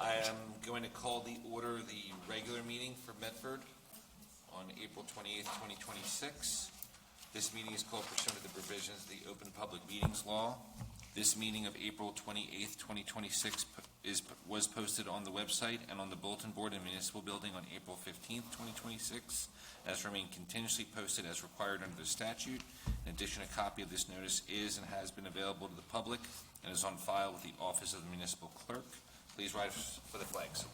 I am going to call the regular meeting for Medford on April 28th, 2026. This meeting is called pursuant to the provisions of the Open Public Meetings Law. This meeting of April 28th, 2026 was posted on the website and on the bulletin board in Municipal Building on April 15th, 2026, as remained continuously posted as required under the statute. In addition, a copy of this notice is and has been available to the public and is on file with the Office of the Municipal Clerk. Please rise for the flags.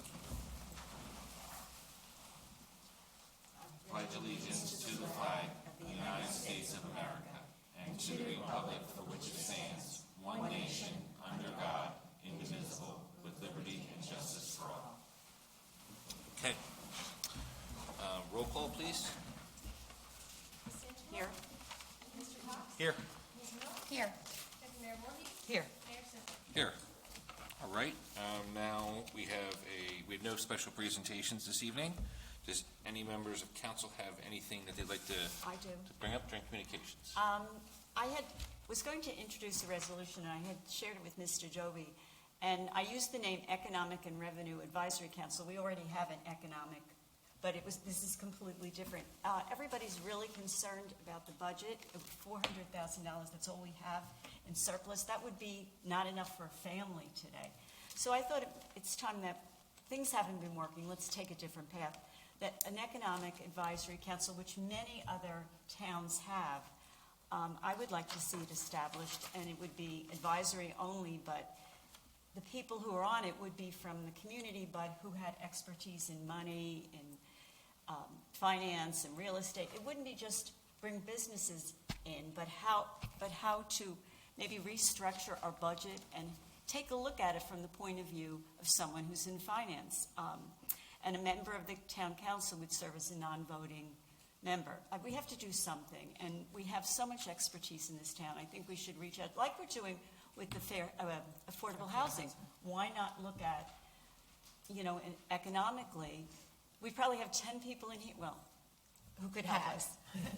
Pledge allegiance to the flag of the United States of America and to the republic for which it stands, one nation, under God, indivisible, with liberty and justice for all. Okay. Roll call, please. Here. Mr. Cox? Here. Ms. Mill? Here. Deputy Mayor Voorhees? Here. Mayor Sims? Here. All right. Now we have no special presentations this evening. Does any members of council have anything that they'd like to bring up during communications? I was going to introduce a resolution, and I had shared it with Mr. Joby, and I used the name Economic and Revenue Advisory Council. We already have an economic, but this is completely different. Everybody's really concerned about the budget of $400,000. That's all we have in surplus. That would be not enough for a family today. So I thought it's time that things haven't been working. Let's take a different path. That an Economic Advisory Council, which many other towns have, I would like to see it established, and it would be advisory only, but the people who are on it would be from the community, but who had expertise in money, in finance, and real estate. It wouldn't be just bring businesses in, but how to maybe restructure our budget and take a look at it from the point of view of someone who's in finance. And a member of the town council would serve as a non-voting member. We have to do something, and we have so much expertise in this town. I think we should reach out, like we're doing with the affordable housing. Why not look at, economically, we probably have 10 people in here, well, who could have us,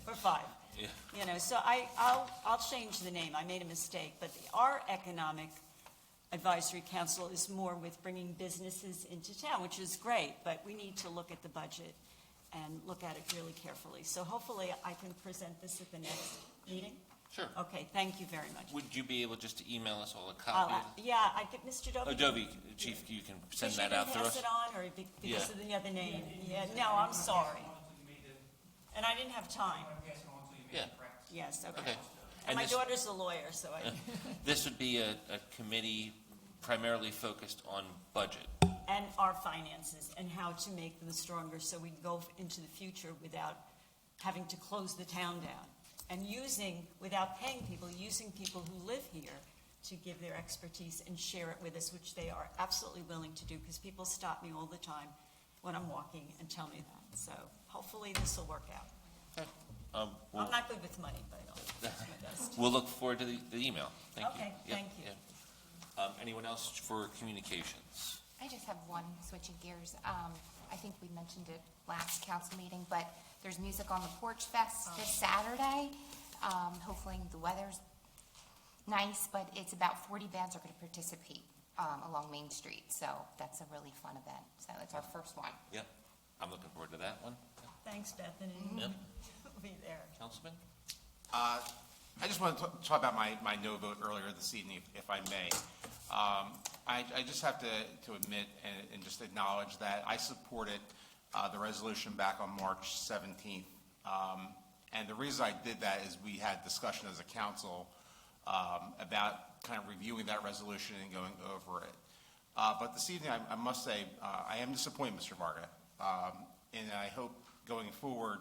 or 5. Yeah. So I'll change the name. I made a mistake, but our Economic Advisory Council is more with bringing businesses into town, which is great, but we need to look at the budget and look at it really carefully. So hopefully I can present this at the next meeting. Sure. Okay, thank you very much. Would you be able just to email us all a copy? Yeah, I get Mr. Dobie. Oh, Dobie, Chief, you can send that out to us? Pass it on, or because of the other name? Yeah, no, I'm sorry. And I didn't have time. Yeah. Yes, okay. Okay. And my daughter's a lawyer, so I... This would be a committee primarily focused on budget. And our finances, and how to make them stronger so we can go into the future without having to close the town down. And without paying people, using people who live here to give their expertise and share it with us, which they are absolutely willing to do, because people stop me all the time when I'm walking and tell me that. So hopefully this will work out. Okay. I'm not good with money, but I'll do my best. We'll look forward to the email. Thank you. Okay, thank you. Yeah. Anyone else for communications? I just have one, switching gears. I think we mentioned it last council meeting, but there's music on the Porch Fest this Saturday. Hopefully the weather's nice, but it's about 40 bands are going to participate along Main Street. So that's a really fun event. So it's our first one. Yep. I'm looking forward to that one. Thanks, Bethany. Yep. We'll be there. Councilman? I just want to talk about my no vote earlier this evening, if I may. I just have to admit and just acknowledge that I supported the resolution back on March 17th. And the reason I did that is we had discussion as a council about kind of reviewing that resolution and going over it. But this evening, I must say, I am disappointed, Mr. Varga. And I hope going forward,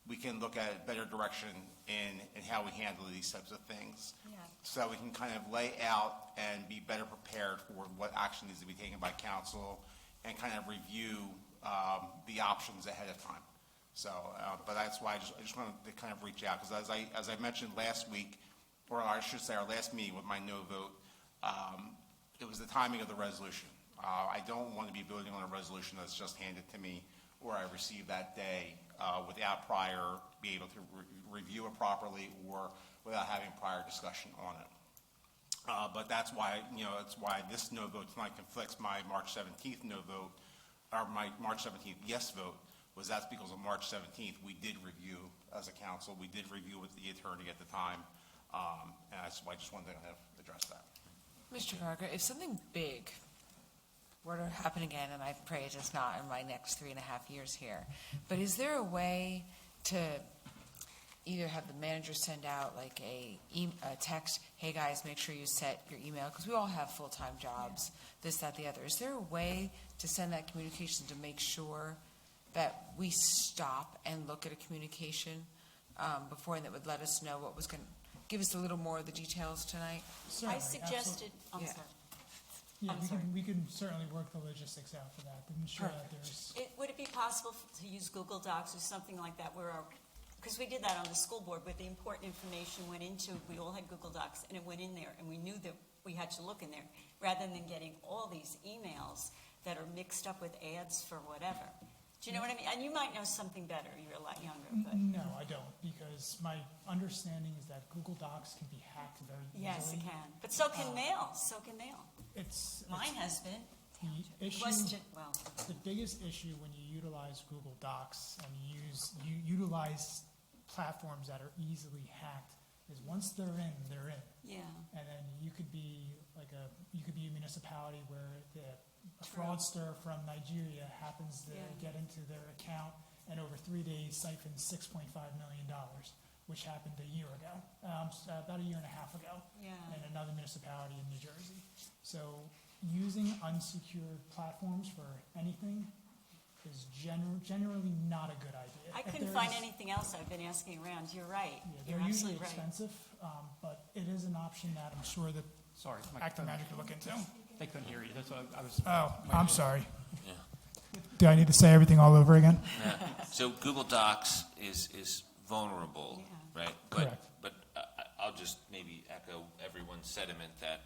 we can look at better direction in how we handle these types of things. Yeah. So we can kind of lay out and be better prepared for what action needs to be taken by council and kind of review the options ahead of time. So, but that's why I just wanted to kind of reach out, because as I mentioned last week, or I should say our last meeting with my no vote, it was the timing of the resolution. I don't want to be voting on a resolution that's just handed to me or I received that day without prior be able to review it properly or without having prior discussion on it. But that's why, that's why this no vote tonight conflicts my March 17th no vote, or my March 17th yes vote, was that's because on March 17th, we did review as a council, we did review with the attorney at the time, and I just wanted to kind of address that. Mr. Parker, if something big were to happen again, and I pray it does not in my next 3.5 years here, but is there a way to either have the manager send out like a text, hey guys, make sure you set your email, because we all have full-time jobs, this, that, the other. Is there a way to send that communication to make sure that we stop and look at a communication before, and that would let us know what was going to give us a little more of the details tonight? I Certainly, suggested, I'm Yeah. sorry. Yeah, I'm sorry. we can certainly work the logistics out for that, to ensure that there's, Would it be possible to use Google Docs or something like that where because we did that on the school board, but the important information went into, we all had Google Docs, and it went in there, and we knew that we had to look in there, rather than getting all these emails that are mixed up with ads for whatever. Do you know what I mean? And you might know something better, you're a lot younger, but, no, I don't, because my understanding is that Google Docs can be hacked very easily. yes, it can. But so can mail, so can mail. Mine has been. The issue, Question, well, the biggest issue when you utilize Google Docs and you utilize platforms that are easily hacked is once they're in, they're in. yeah. And then you could be you could be a municipality where a True. fraudster from Nigeria happens to Yeah. get into their account and over 3 days siphon $6.5 million, which happened a year ago, about a year and a half ago, Yeah. in another municipality in New Jersey. So using unsecured platforms for anything is generally not a good idea. I If couldn't there find is- anything else. I've been asking around. You're right. Yeah, You're they're usually absolutely right. expensive, but it is an option that I'm sure that Sorry, Active Manager could look into. they couldn't hear you, that's why I was. Oh, I'm sorry. Yeah. Do I need to say everything all over again? Yeah. So Google Docs is vulnerable, Yeah. right? Correct. But I'll just maybe echo everyone's sentiment that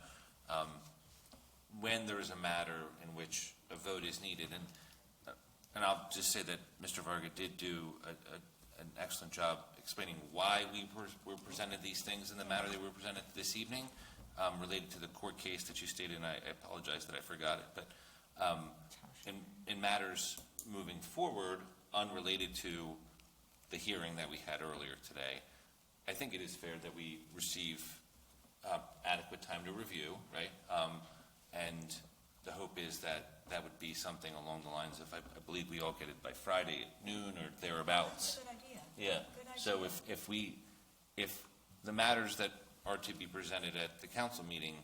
when there is a matter in which a vote is needed, and I'll just say that Mr. Varga did do an excellent job explaining why we were presented these things in the matter they were presented this evening, related to the court case that you stated, and I apologize that I forgot it, but in matters moving forward, unrelated to the hearing that we had earlier today, I think it is fair that we receive adequate time to review, right? And the hope is that that would be something along the lines of, I believe we all get it by Friday at noon or thereabouts. Good idea. Yeah, Good so idea. if the matters that are to be presented at the council meeting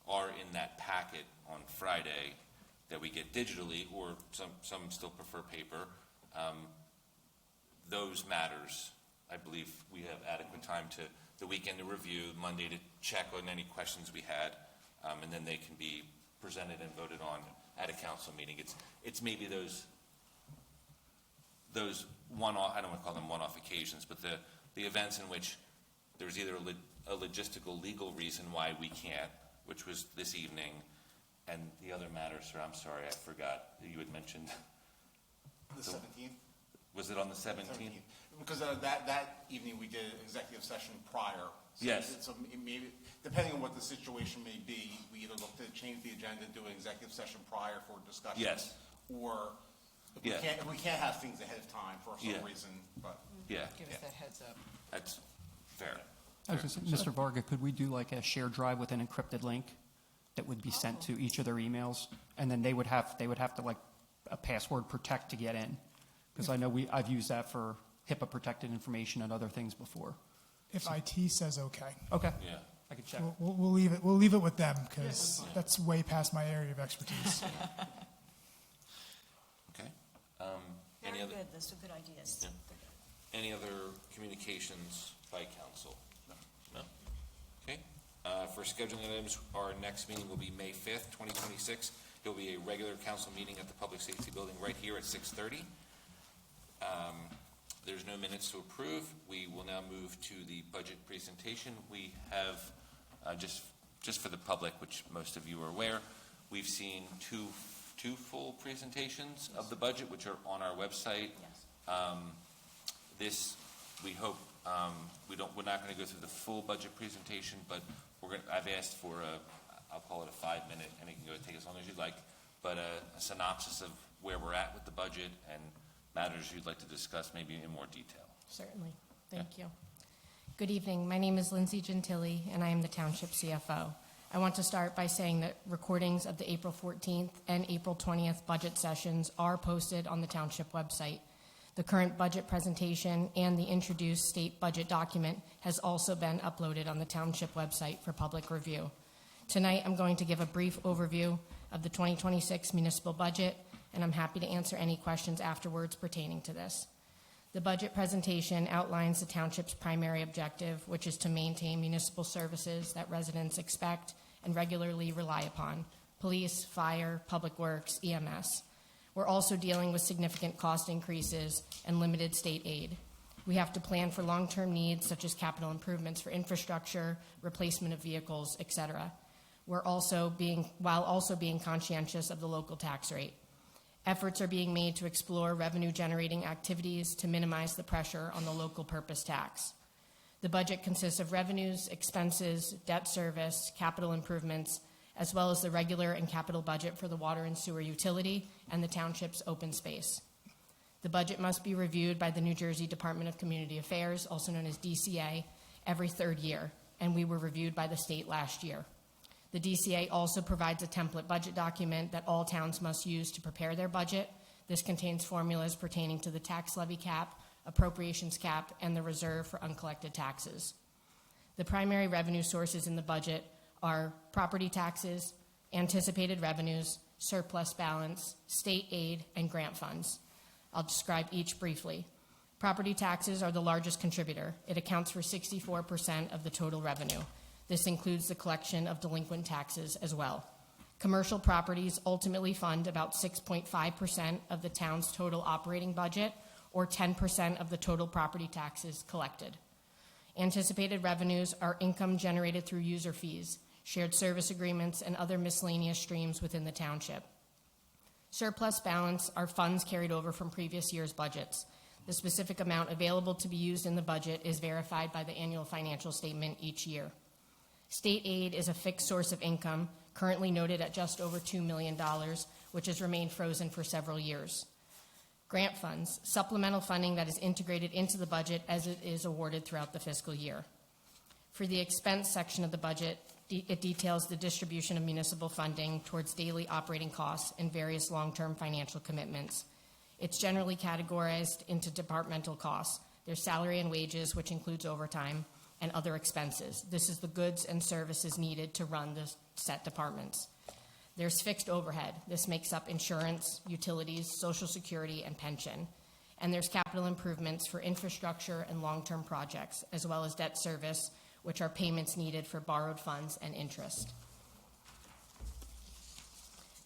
are in that packet on Friday that we get digitally, or some still prefer paper, those matters, I believe we have adequate time to, the weekend to review, Monday to check on any questions we had, and then they can be presented and voted on at a council meeting. It's maybe those one-off, I don't want to call them one-off occasions, but the events in which there's either a logistical, legal reason why we can't, which was this evening, and the other matter, sir, I'm sorry, I forgot, you had mentioned, The 17th? was it on the 17th? Because that evening, we did an executive session prior. So Yes. So maybe, depending on what the situation may be, we either look to change the agenda, do an executive session prior for discussion. Yes. Or if Yeah. we can't have things ahead of time for Yeah. some reason, but. Yeah, Give us that heads up. that's fair. I was gonna say, Mr. Varga, could we do like a shared drive with an encrypted link that would be sent to each of their emails? And then they would have to like a password protect to get in? Because I know I've used that for HIPAA protected information and other things before. If IT says okay. Okay. Yeah. I could check. We'll leave it with them, because that's way past my area of expertise. Okay. Any Very other? good. Those are good ideas. Yeah. Any other communications by council? No? Okay. For scheduling items, our next meeting will be May 5th, 2026. It will be a regular council meeting at the Public Safety Building right here at 6:30. There's no minutes to approve. We will now move to the budget presentation. We have, just for the public, which most of you are aware, we've seen two full presentations of the budget, which are on our website. Yes. This, we hope, we're not going to go through the full budget presentation, but I've asked for I'll call it a 5-minute, and it can go take as long as you'd like, but a synopsis of where we're at with the budget and matters you'd like to discuss maybe in more detail. Certainly. Thank you. Good evening. My name is Lindsay Gentili, and I am the Township CFO. I want to start by saying that recordings of the April 14th and April 20th budget sessions are posted on the Township website. The current budget presentation and the introduced state budget document has also been uploaded on the Township website for public review. Tonight, I'm going to give a brief overview of the 2026 municipal budget, and I'm happy to answer any questions afterwards pertaining to this. The budget presentation outlines the Township's primary objective, which is to maintain municipal services that residents expect and regularly rely upon: police, fire, public works, EMS. We're also dealing with significant cost increases and limited state aid. We have to plan for long-term needs such as capital improvements for infrastructure, replacement of vehicles, etc. While also being conscientious of the local tax rate. Efforts are being made to explore revenue-generating activities to minimize the pressure on the local purpose tax. The budget consists of revenues, expenses, debt service, capital improvements, as well as the regular and capital budget for the water and sewer utility and the Township's open space. The budget must be reviewed by the New Jersey Department of Community Affairs, also known as DCA, every third year, and we were reviewed by the state last year. The DCA also provides a template budget document that all towns must use to prepare their budget. This contains formulas pertaining to the tax levy cap, appropriations cap, and the reserve for uncollected taxes. The primary revenue sources in the budget are property taxes, anticipated revenues, surplus balance, state aid, and grant funds. I'll describe each briefly. Property taxes are the largest contributor. It accounts for 64% of the total revenue. This includes the collection of delinquent taxes as well. Commercial properties ultimately fund about 6.5% of the town's total operating budget, or 10% of the total property taxes collected. Anticipated revenues are income generated through user fees, shared service agreements, and other miscellaneous streams within the township. Surplus balance are funds carried over from previous year's budgets. The specific amount available to be used in the budget is verified by the annual financial statement each year. State aid is a fixed source of income, currently noted at just over $2 million, which has remained frozen for several years. Grant funds, supplemental funding that is integrated into the budget as it is awarded throughout the fiscal year. For the expense section of the budget, it details the distribution of municipal funding towards daily operating costs and various long-term financial commitments. It's generally categorized into departmental costs. There's salary and wages, which includes overtime, and other expenses. This is the goods and services needed to run the set departments. There's fixed overhead. This makes up insurance, utilities, Social Security, and pension. And there's capital improvements for infrastructure and long-term projects, as well as debt service, which are payments needed for borrowed funds and interest.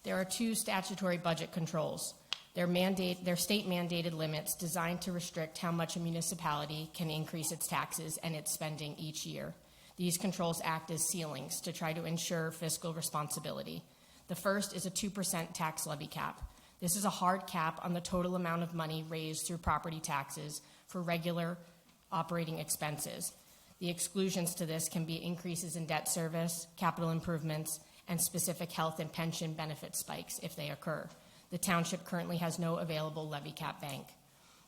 There are two statutory budget controls. They're state-mandated limits designed to restrict how much a municipality can increase its taxes and its spending each year. These controls act as ceilings to try to ensure fiscal responsibility. The first is a 2% tax levy cap. This is a hard cap on the total amount of money raised through property taxes for regular operating expenses. The exclusions to this can be increases in debt service, capital improvements, and specific health and pension benefit spikes if they occur. The township currently has no available levy cap bank.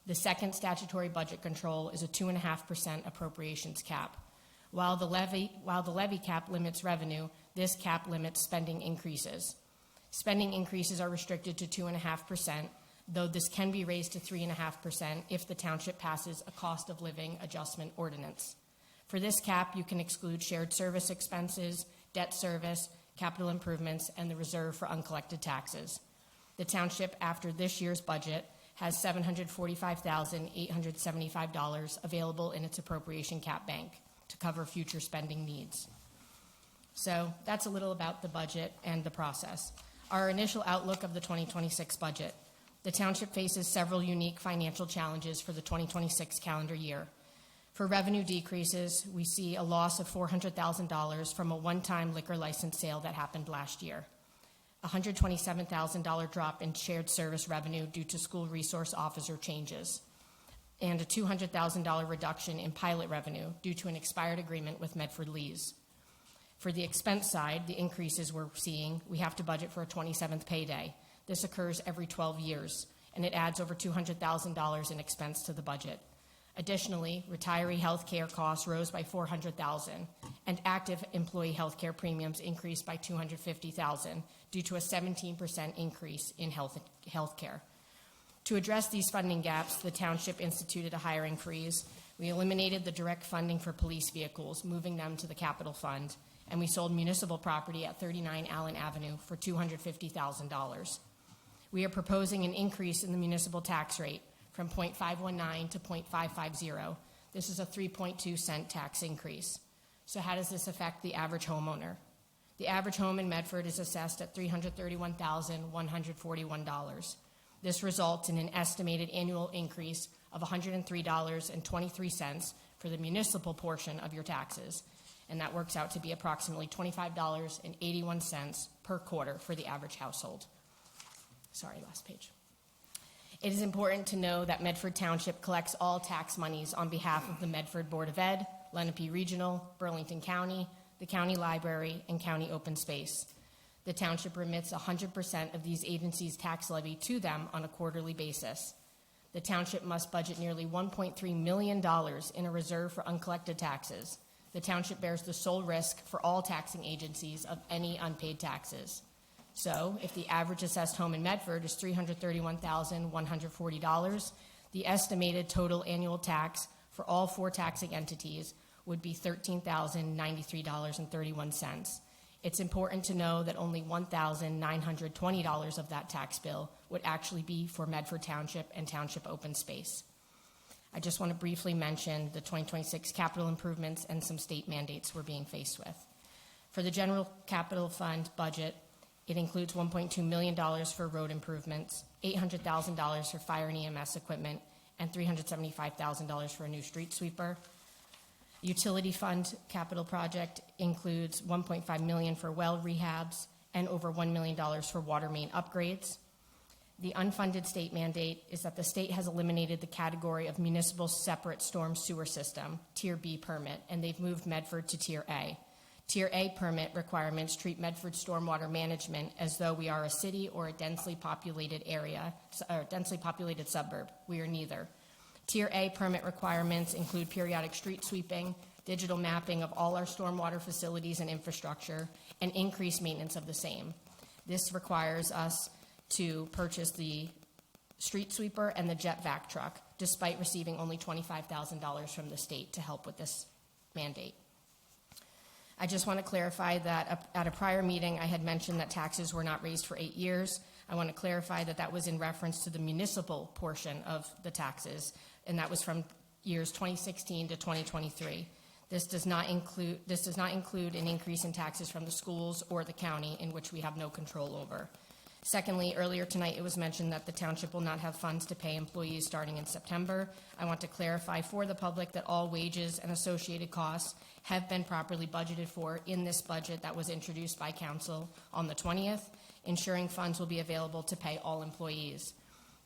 The second statutory budget control is a 2.5% appropriations cap. While the levy cap limits revenue, this cap limits spending increases. Spending increases are restricted to 2.5%, though this can be raised to 3.5% if the township passes a cost of living adjustment ordinance. For this cap, you can exclude shared service expenses, debt service, capital improvements, and the reserve for uncollected taxes. The township, after this year's budget, has $745,875 available in its appropriation cap bank to cover future spending needs. So that's a little about the budget and the process. Our initial outlook of the 2026 budget. The township faces several unique financial challenges for the 2026 calendar year. For revenue decreases, we see a loss of $400,000 from a one-time liquor license sale that happened last year. A $127,000 drop in shared service revenue due to school resource officer changes, and a $200,000 reduction in pilot revenue due to an expired agreement with Medford Lees. For the expense side, the increases we're seeing, we have to budget for a 27th payday. This occurs every 12 years, and it adds over $200,000 in expense to the budget. Additionally, retiree health care costs rose by $400,000, and active employee health care premiums increased by $250,000 due to a 17% increase in health care. To address these funding gaps, the township instituted a hiring freeze. We eliminated the direct funding for police vehicles, moving them to the capital fund, and we sold municipal property at 39 Allen Avenue for $250,000. We are proposing an increase in the municipal tax rate from 0.519 to 0.550. This is a 3.2 cent tax increase. So how does this affect the average homeowner? The average home in Medford is assessed at $331,141. This results in an estimated annual increase of $103.23 for the municipal portion of your taxes, and that works out to be approximately $25.81 per quarter for the average household. Sorry, last page. It is important to know that Medford Township collects all tax monies on behalf of the Medford Board of Ed, Lenape Regional, Burlington County, the County Library, and County Open Space. The township remits 100% of these agencies' tax levy to them on a quarterly basis. The township must budget nearly $1.3 million in a reserve for uncollected taxes. The township bears the sole risk for all taxing agencies of any unpaid taxes. So, if the average assessed home in Medford is $331,140, the estimated total annual tax for all 4 taxing entities would be $13,093.31. It's important to know that only $1,920 of that tax bill would actually be for Medford Township and Township Open Space. I just want to briefly mention the 2026 capital improvements and some state mandates we're being faced with. For the general capital fund budget, it includes $1.2 million for road improvements, $800,000 for fire and EMS equipment, and $375,000 for a new street sweeper. Utility fund capital project includes $1.5 million for well rehabs and over $1 million for water main upgrades. The unfunded state mandate is that the state has eliminated the category of municipal separate storm sewer system, Tier B permit, and they've moved Medford to Tier A. Tier A permit requirements treat Medford stormwater management as though we are a city or a densely populated area, or densely populated suburb. We are neither. Tier A permit requirements include periodic street sweeping, digital mapping of all our stormwater facilities and infrastructure, and increased maintenance of the same. This requires us to purchase the street sweeper and the jet vac truck, despite receiving only $25,000 from the state to help with this mandate. I just want to clarify that at a prior meeting, I had mentioned that taxes were not raised for 8 years. I want to clarify that that was in reference to the municipal portion of the taxes, and that was from years 2016 to 2023. This does not include an increase in taxes from the schools or the county, in which we have no control over. Secondly, earlier tonight it was mentioned that the township will not have funds to pay employees starting in September. I want to clarify for the public that all wages and associated costs have been properly budgeted for in this budget that was introduced by council on the 20th, ensuring funds will be available to pay all employees.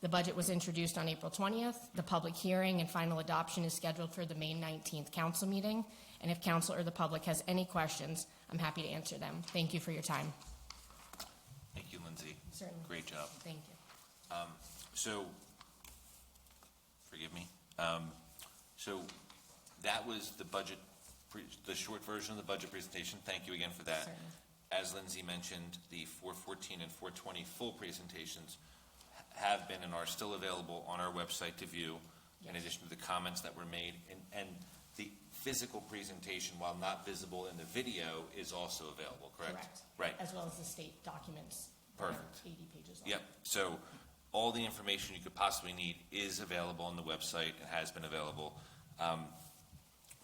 The budget was introduced on April 20th. The public hearing and final adoption is scheduled for the May 19th council meeting. And if council or the public has any questions, I'm happy to answer them. Thank you for your time. Thank you, Lindsay. Certainly. Great job. Thank you. So, forgive me. So that was the budget, the short version of the budget presentation. Thank you again for that. Certainly. As Lindsay mentioned, the 414 and 420 full presentations have been and are still available on our website to view, in addition to the comments that were made. And the physical presentation, while not visible in the video, is also available, correct? Correct. Right. As well as the state documents. Perfect. 80 pages long. Yep, so all the information you could possibly need is available on the website and has been available.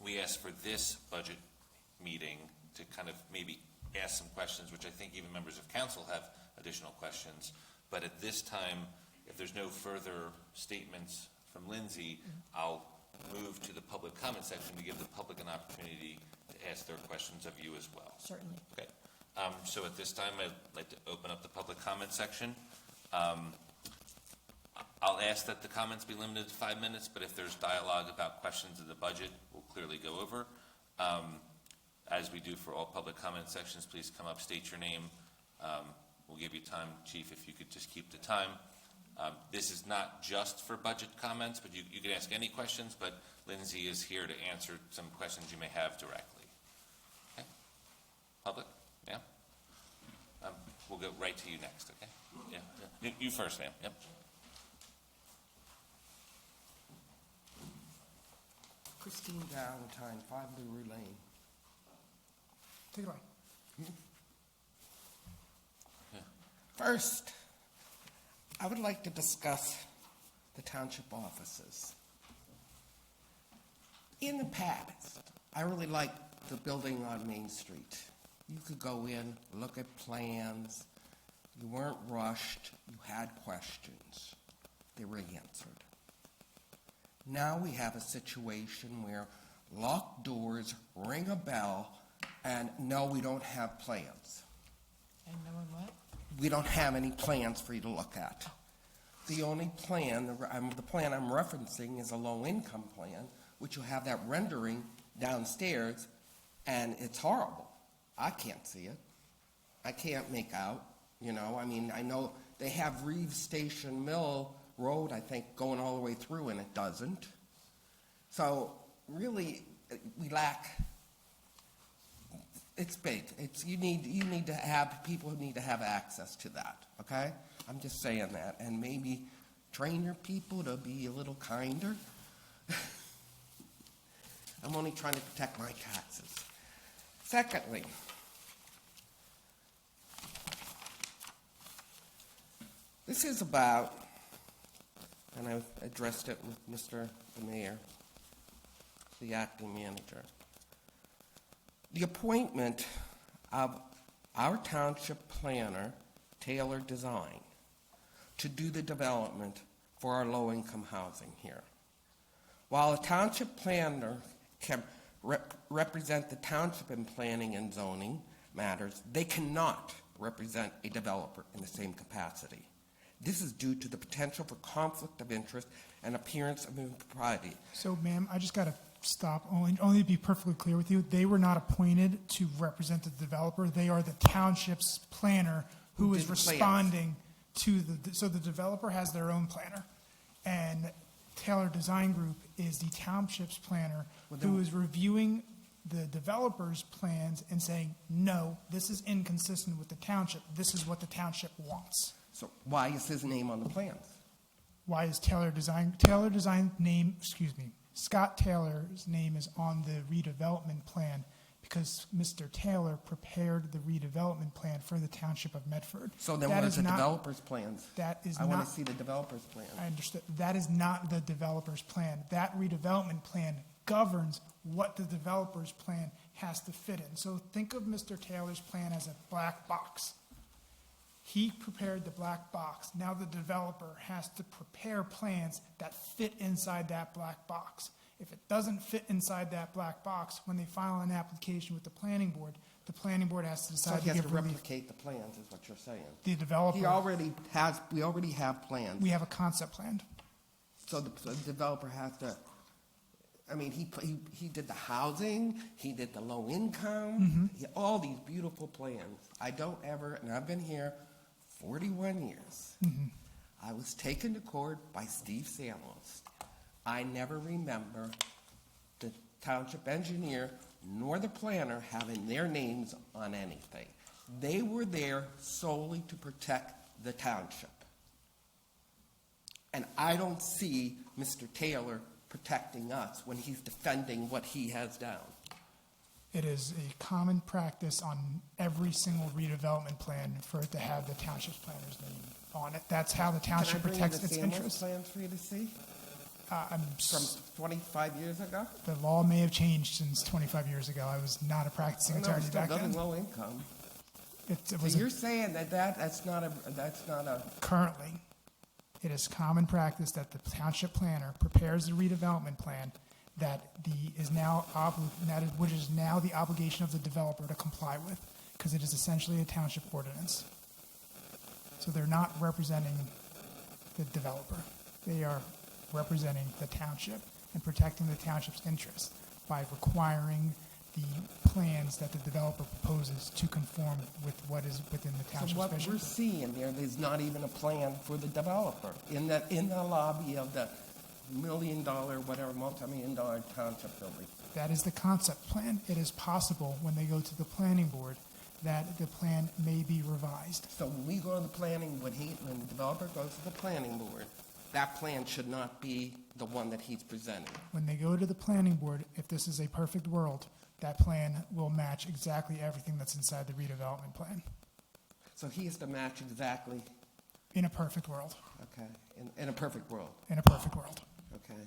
We asked for this budget meeting to kind of maybe ask some questions, which I think even members of council have additional questions. But at this time, if there's no further statements from Lindsay, I'll move to the public comment section to give the public an opportunity to ask their questions of you as well. Certainly. Okay. So at this time, I'd like to open up the public comment section. I'll ask that the comments be limited to 5 minutes, but if there's dialogue about questions of the budget, we'll clearly go over. As we do for all public comment sections, please come up, state your name. We'll give you time, Chief, if you could just keep the time. This is not just for budget comments, but you can ask any questions, but Lindsay is here to answer some questions you may have directly. Okay? Public? Yeah? We'll go right to you next, okay? Yeah. You first, ma'am. Yep. Christine Valentine, 5 LaRue Lane. Take it away. First, I would like to discuss the township offices. In the past, I really liked the building on Main Street. You could go in, look at plans, you weren't rushed, you had questions. They were answered. Now we have a situation where locked doors, ring a bell, and no, we don't have plans. And no one what? We don't have any plans for you to look at. The only plan, the plan I'm referencing is a low-income plan, which will have that rendering downstairs, and it's horrible. I can't see it. I can't make out, you know. I mean, I know they have Reeves Station Mill Road, I think, going all the way through, and it doesn't. So, really, we lack... It's big. You need to have, people need to have access to that, okay? I'm just saying that. And maybe train your people to be a little kinder. I'm only trying to protect my taxes. Secondly, this is about, and I've addressed it with the Mayor, the acting manager. The appointment of our township planner, Taylor Design, to do the development for our low-income housing here. While a township planner can represent the township in planning and zoning matters, they cannot represent a developer in the same capacity. This is due to the potential for conflict of interest and appearance of impropriety. So, ma'am, I just got to stop. Only to be perfectly clear with you, they were not appointed to represent the developer. They are the township's planner who is responding to the, so the developer has their own planner. And Taylor Design Group is the township's planner who is reviewing the developer's plans and saying, no, this is inconsistent with the township. This is what the township wants. So why is his name on the plans? Why is Scott Taylor's name is on the redevelopment plan because Mr. Taylor prepared the redevelopment plan for the township of Medford. So then where's the developer's plans? I want to see the developer's plan. I understand. That is not the developer's plan. That redevelopment plan governs what the developer's plan has to fit in. So think of Mr. Taylor's plan as a black box. He prepared the black box. Now the developer has to prepare plans that fit inside that black box. If it doesn't fit inside that black box, when they file an application with the planning board has to So decide he has to to give relief. replicate the plans, is what you're saying. The developer, We already have plans. we have a concept plan. So the developer has to, I mean, he did the housing, he did the low income, all these beautiful plans. I don't ever, and I've been here 41 years. I was taken to court by Steve Samuels. I never remember the township engineer nor the planner having their names on anything. They were there solely to protect the township. And I don't see Mr. Taylor protecting us when he's defending what he has done. It is a common practice on every single redevelopment plan for it to have the township's planner's name on it. That's how the township protects its Can I bring interests. the Samuels plans for you to see From from 25 years ago? the law may have changed since 25 years ago. I was not a practicing No, attorney it's still back then. low income. It So was you're saying that's not a, currently, it is common practice that the township planner prepares the redevelopment plan which is now the obligation of the developer to comply with, because it is essentially a township ordinance. So they're not representing the developer. They are representing the township and protecting the township's interests by requiring the plans that the developer proposes to conform with what is within the So township's what vision. we're seeing there's not even a plan for the developer in the lobby of the multi-million-dollar township building. That is the concept plan. It is possible when they go to the planning board that the plan may be revised. So when we go to the planning, when the developer goes to the planning board, that plan should not be the one that he's presenting. When they go to the planning board, if this is a perfect world, that plan will match exactly everything that's inside the redevelopment plan. So he has to match exactly, In a perfect world. okay, in a perfect world, In a perfect world. okay.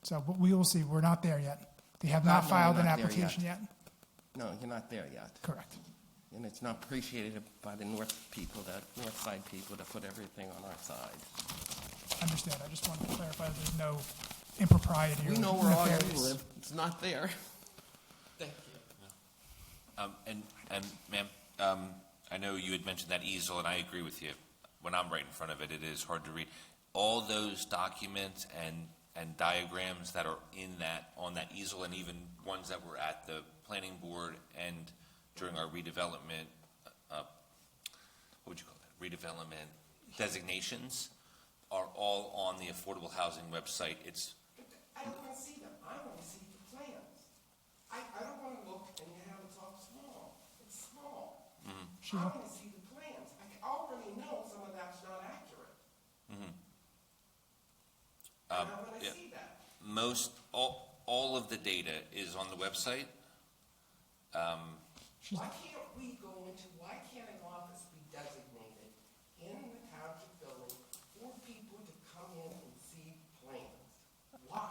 So, but we will see. We're not there yet. They have No, not no, filed we're an not there application yet. No, you're not there yet. Correct. And it's not appreciated by the north side people to put everything on our side. Understand. I just wanted to clarify that there's no impropriety or We know where all you nefarious. live, it's not there. And ma'am, I know you had mentioned that easel, and I agree with you. When I'm right in front of it, it is hard to read. All those documents and diagrams that are on that easel, and even ones that were at the planning board and during our redevelopment, what would you call that? Redevelopment designations are all on the affordable housing website. I don't want to see them, I want to see the plans. I don't want to look and you have it all small. It's small. I want to see the plans. I already know some of that's not accurate. And I want to yeah. see that. All of the data is on the website. Why can't an office be designated in the township building for people to come in and see plans? Why?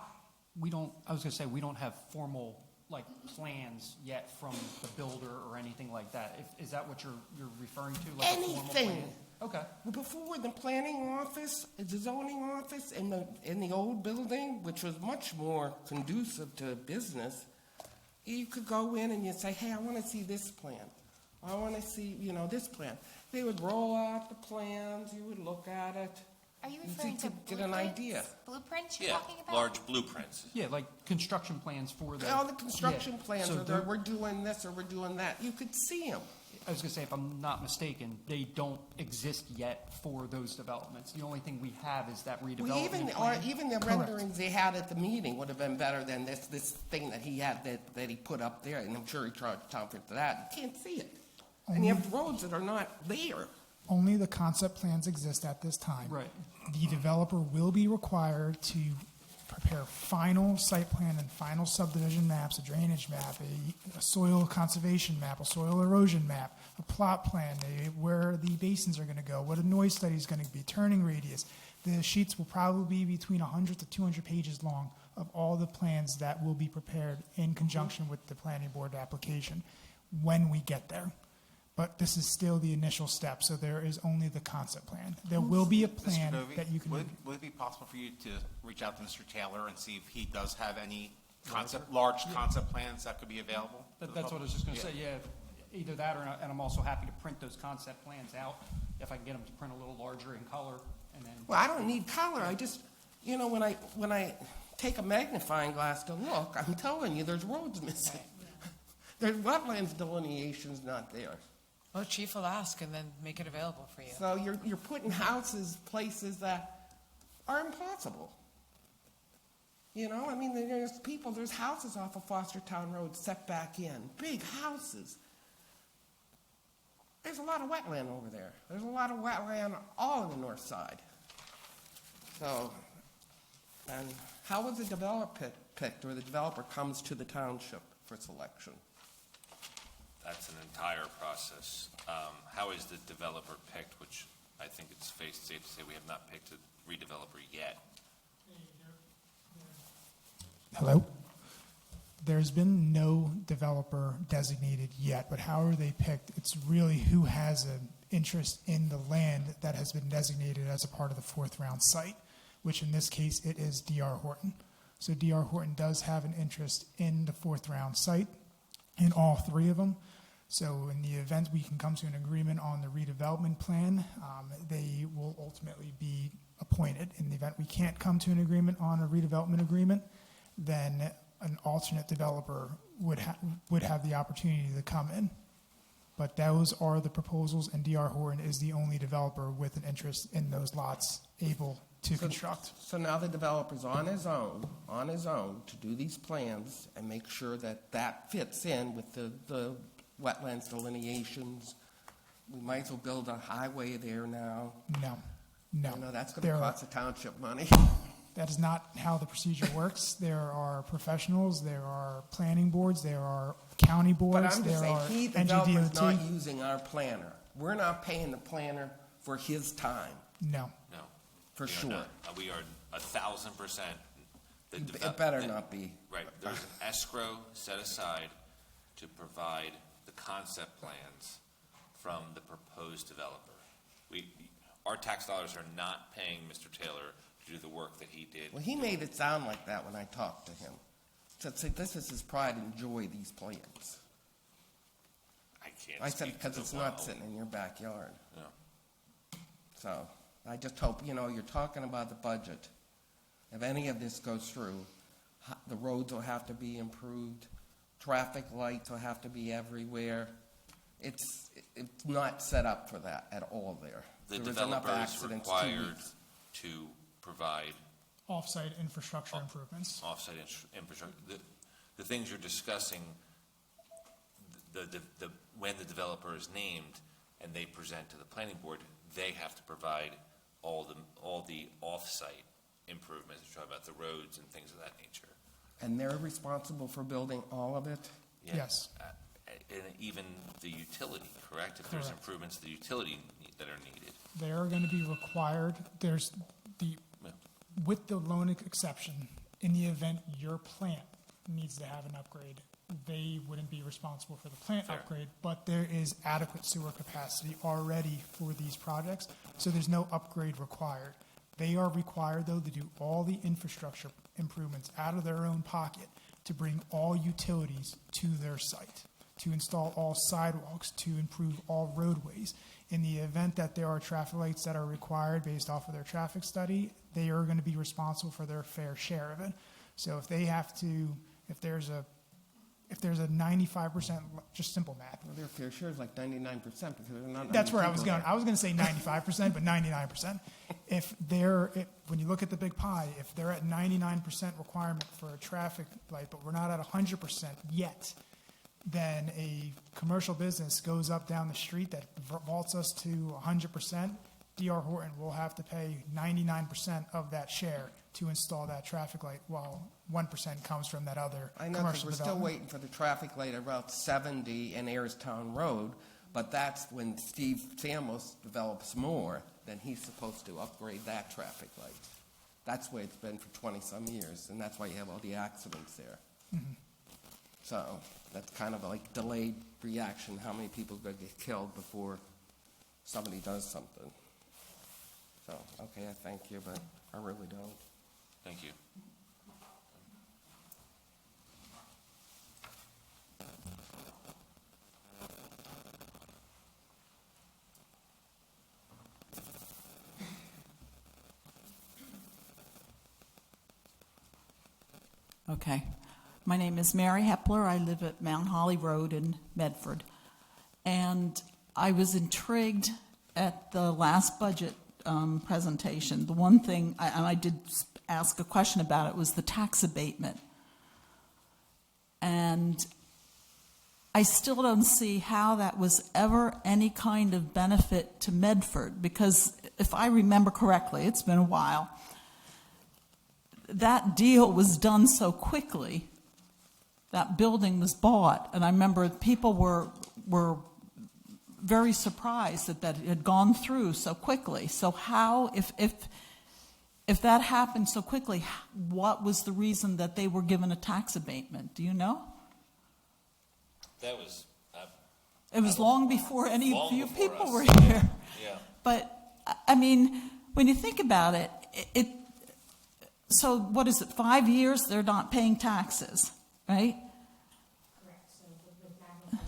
I was gonna say, we don't have formal, like, plans yet from the builder or anything like that. Is that what you're referring to, like a formal plan? Anything. Okay. Before, the planning office, the zoning office, in the old building, which was much more conducive to business, you could go in and you'd say, hey, I want to see this plan. I want to see, this plan. They would roll out the plans, you would look at it. Are you You referring to get an blueprints? idea. Blueprints you're Yeah, talking about? large blueprints. Yeah, like construction plans for the. All the construction Yeah. plans So are there, they're- we're doing this or we're doing that. You could see them. I was gonna say, if I'm not mistaken, they don't exist yet for those developments. The only thing we have is that redevelopment plan. Even the renderings they had at the meeting would have been better than this thing that he had, that he put up there, and I'm sure he charged Tom for that. You can't see it. And you have roads that are not there. Only the concept plans exist at this time. Right. The developer will be required to prepare final site plan and final subdivision maps, a drainage map, a soil conservation map, a soil erosion map, a plot plan, where the basins are going to go, what a noise study is going to be, turning radius. The sheets will probably be between 100 to 200 pages long of all the plans that will be prepared in conjunction with the planning board application when we get there. But this is still the initial step, so there is only the concept plan. There will be a plan Mr. Dovey, that you can. would it be possible for you to reach out to Mr. Taylor and see if he does have any large concept plans that could be available? to the That's what I was just gonna say, yeah, either that and I'm also happy to print those concept plans out, if I can get them to print a little larger in color, and then. Well, I don't need color. I just, when I take a magnifying glass to look, I'm telling you, there's roads missing. There's wetlands delineations not there. Well, the chief will ask and then make it available for you. So you're putting houses, places that are impossible. There's houses off of Fostertown Road set back in, big houses. There's a lot of wetland over there. There's a lot of wetland all on the north side. So, and how was the developer picked, or the developer comes to the township for selection? That's an entire process. How is the developer picked, which I think it's safe to say we have not picked a redeveloper yet. Hello? There's been no developer designated yet, but how are they picked? It's really who has an interest in the land that has been designated as a part of the fourth round site, which in this case it is D.R. Horton. So D.R. Horton does have an interest in the fourth round site, in all three of them. So in the event we can come to an agreement on the redevelopment plan, they will ultimately be appointed. In the event we can't come to an agreement on a redevelopment agreement, then an alternate developer would have the opportunity to come in. But those are the proposals, and D.R. Horton is the only developer with an interest in those lots able to construct. So now the developer's on his own to do these plans and make sure that that fits in with the wetlands delineations. We might as well build a highway there now. No. You know, that's going to cost the township money. That is not how the procedure works. There are professionals, there are planning boards, there are county But boards, I'm there just are saying, the developer's not NGDOT. using our planner. We're not paying the planner for his time, No. No. for We are sure. not. We are 1,000%. It better not be. Right, there's an escrow set aside to provide the concept plans from the proposed developer. Our tax dollars are not paying Mr. Taylor to do the work that he did. Well, he made it sound like that when I talked to him. Said, "See, this is his pride and joy, these plans." I can't I said, speak to because the it's not well. sitting in your backyard. No. So I just hope, you're talking about the budget. If any of this goes through, the roads will have to be improved, traffic lights will have to be everywhere. It's not set up for that at all there. The There was enough developer is accidents 2 required weeks. to provide Off-site infrastructure improvements. off-site infrastructure. The things you're discussing, when the developer is named and they present to the planning board, they have to provide all the off-site improvements. You're talking about the roads and things of that nature. And they're responsible for building all of it? Yeah. Yes. And even the utility, correct? If there's Correct. improvements to the utility that are needed. They are going to be required, with the loan exception, in the event your plant needs to have an upgrade, they wouldn't be responsible for the plant Fair. upgrade, but there is adequate sewer capacity already for these projects, so there's no upgrade required. They are required, though, to do all the infrastructure improvements out of their own pocket to bring all utilities to their site, to install all sidewalks, to improve all roadways. In the event that there are traffic lights that are required based off of their traffic study, they are going to be responsible for their fair share of it. So if they have to, if there's a 95%, just simple math. Well, their fair share is like 99% because they're not. That's where I many was people going. there. I was going to say 95%, but 99%. When you look at the big pie, if they're at 99% requirement for a traffic light, but we're not at 100% yet, then a commercial business goes up down the street that vaults us to 100%, D.R. Horton will have to pay 99% of that share to install that traffic light, while 1% comes from that other I know, because commercial we're still development. waiting for the traffic light at Route 70 and Ayerstown Road, but that's when Steve Samos develops more, then he's supposed to upgrade that traffic light. That's the way it's been for 20-some years, and that's why you have all the accidents there. Mm-hmm. So that's kind of like delayed reaction, how many people are going to get killed before somebody does something. So, okay, I thank you, but I really don't. Thank you. Okay. My name is Mary Hepler. I live at Mount Holly Road in Medford. And I was intrigued at the last budget presentation. The one thing, and I did ask a question about it, was the tax abatement. And I still don't see how that was ever any kind of benefit to Medford, because if I remember correctly, it's been a while, that deal was done so quickly. That building was bought, and I remember people were very surprised that it had gone through so quickly. So how, if that happened so quickly, what was the reason that they were given a tax abatement? Do you know? That was, It was long before any long of you before people us. were here. yeah. But, I mean, when you think about it, so what is it, 5 years they're not paying taxes, right? Correct.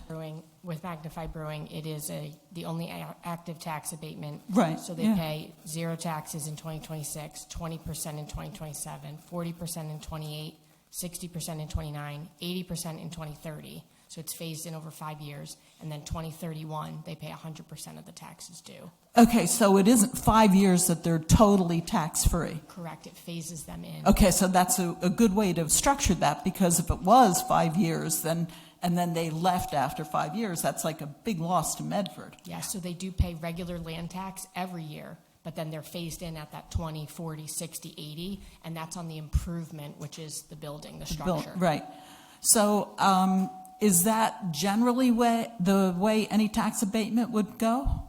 So with Magnified Brewing, it is the only active tax abatement. Right, So they yeah. pay zero taxes in 2026, 20% in 2027, 40% in 28, 60% in 29, 80% in 2030. So it's phased in over 5 years. And then 2031, they pay 100% of the taxes due. Okay, so it isn't 5 years that they're totally tax-free. Correct, it phases them in. Okay, so that's a good way to structure that, because if it was 5 years, then they left after 5 years, that's like a big loss to Medford. Yeah, so they do pay regular land tax every year, but then they're phased in at that 20, 40, 60, 80, and that's on the improvement, which is the building, the structure. Right. So is that generally the way any tax abatement would go?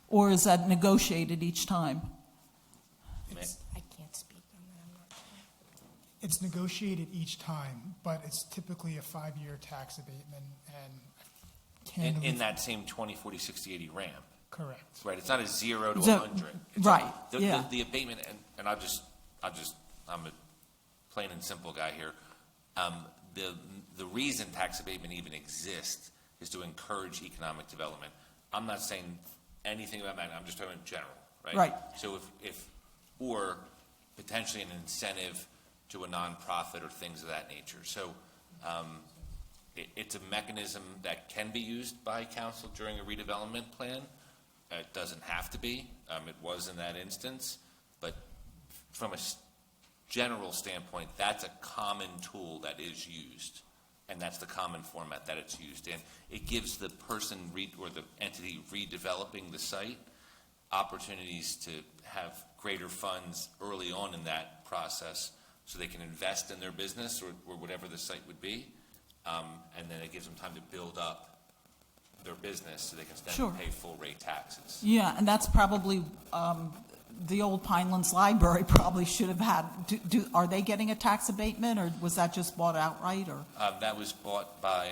Or is that negotiated each time? I can't speak on that, I'm not sure. It's negotiated each time, but it's typically a 5-year tax abatement, and In that same 20, 40, 60, 80 ramp. correct. Right, it's not a 0 to So- 100. right, yeah. The abatement, and I'm a plain and simple guy here. The reason tax abatement even exists is to encourage economic development. I'm not saying anything about that, I'm just talking in general, right? Right. So or potentially an incentive to a nonprofit or things of that nature. So it's a mechanism that can be used by council during a redevelopment plan. It doesn't have to be. It was in that instance. But from a general standpoint, that's a common tool that is used. And that's the common format that it's used in. It gives the person or the entity redeveloping the site opportunities to have greater funds early on in that process so they can invest in their business or whatever the site would be. And then it gives them time to build up their business so they can then Sure. pay full rate taxes. Yeah, and that's probably, the old Pinelands Library probably should have had, are they getting a tax abatement, or was that just bought outright, or? That was bought by,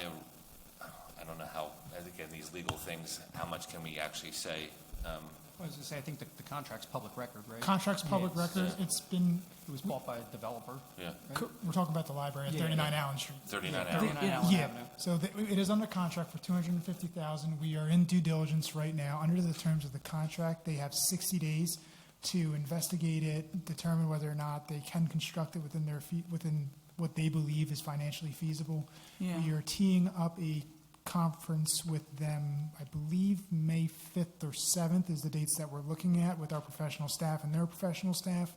I don't know how, again, these legal things, how much can we actually say? I was going to say, I think the contract's public record, right? Contract's public Yeah, record, it's been, It was bought by a developer. Yeah, we're talking about the library at Yeah. 39 Allen Street. 39 Yeah, hours. 39 Allen Yeah, Avenue. so it is under contract for $250,000. We are in due diligence right now. Under the terms of the contract, they have 60 days to investigate it, determine whether or not they can construct it within what they believe is financially feasible. Yeah. We are teeing up a conference with them, I believe May 5th or 7th is the dates that we're looking at with our professional staff and their professional staff.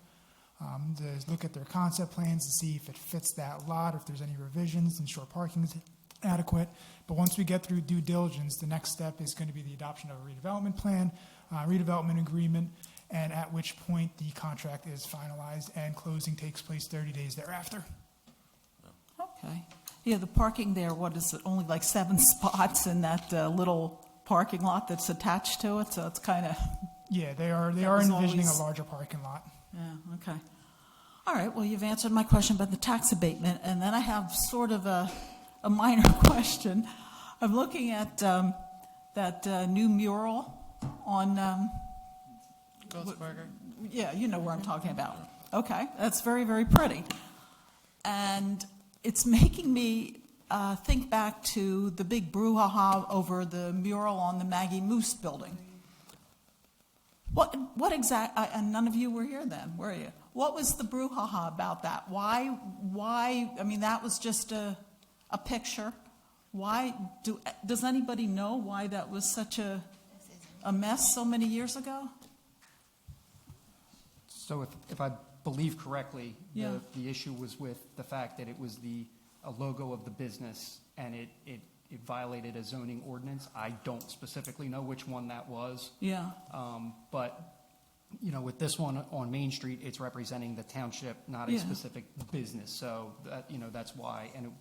To look at their concept plans to see if it fits that lot, if there's any revisions, ensure parking is adequate. But once we get through due diligence, the next step is going to be the adoption of a redevelopment plan, redevelopment agreement, and at which point the contract is finalized and closing takes place 30 days thereafter. Okay. Yeah, the parking there, what is it, only like 7 spots in that little parking lot that's attached to it, so it's kind of, Yeah, they are was envisioning always- a larger parking lot. yeah, okay. All right, well, you've answered my question about the tax abatement, and then I have sort of a minor question. I'm looking at that new mural on, yeah, you know where I'm talking about. Okay, that's very, very pretty. And it's making me think back to the big brouhaha over the mural on the Maggie Moose building. What exact, and none of you were here then, were you? What was the brouhaha about that? Why, I mean, that was just a picture. Why, does anybody know why that was such a mess so many years ago? So if I believe correctly, Yeah. the issue was with the fact that it was a logo of the business, and it violated a zoning ordinance. I don't specifically know which one that was. Yeah, But, with this one on Main Street, it's representing the township, not a Yeah. specific business. So that's why, and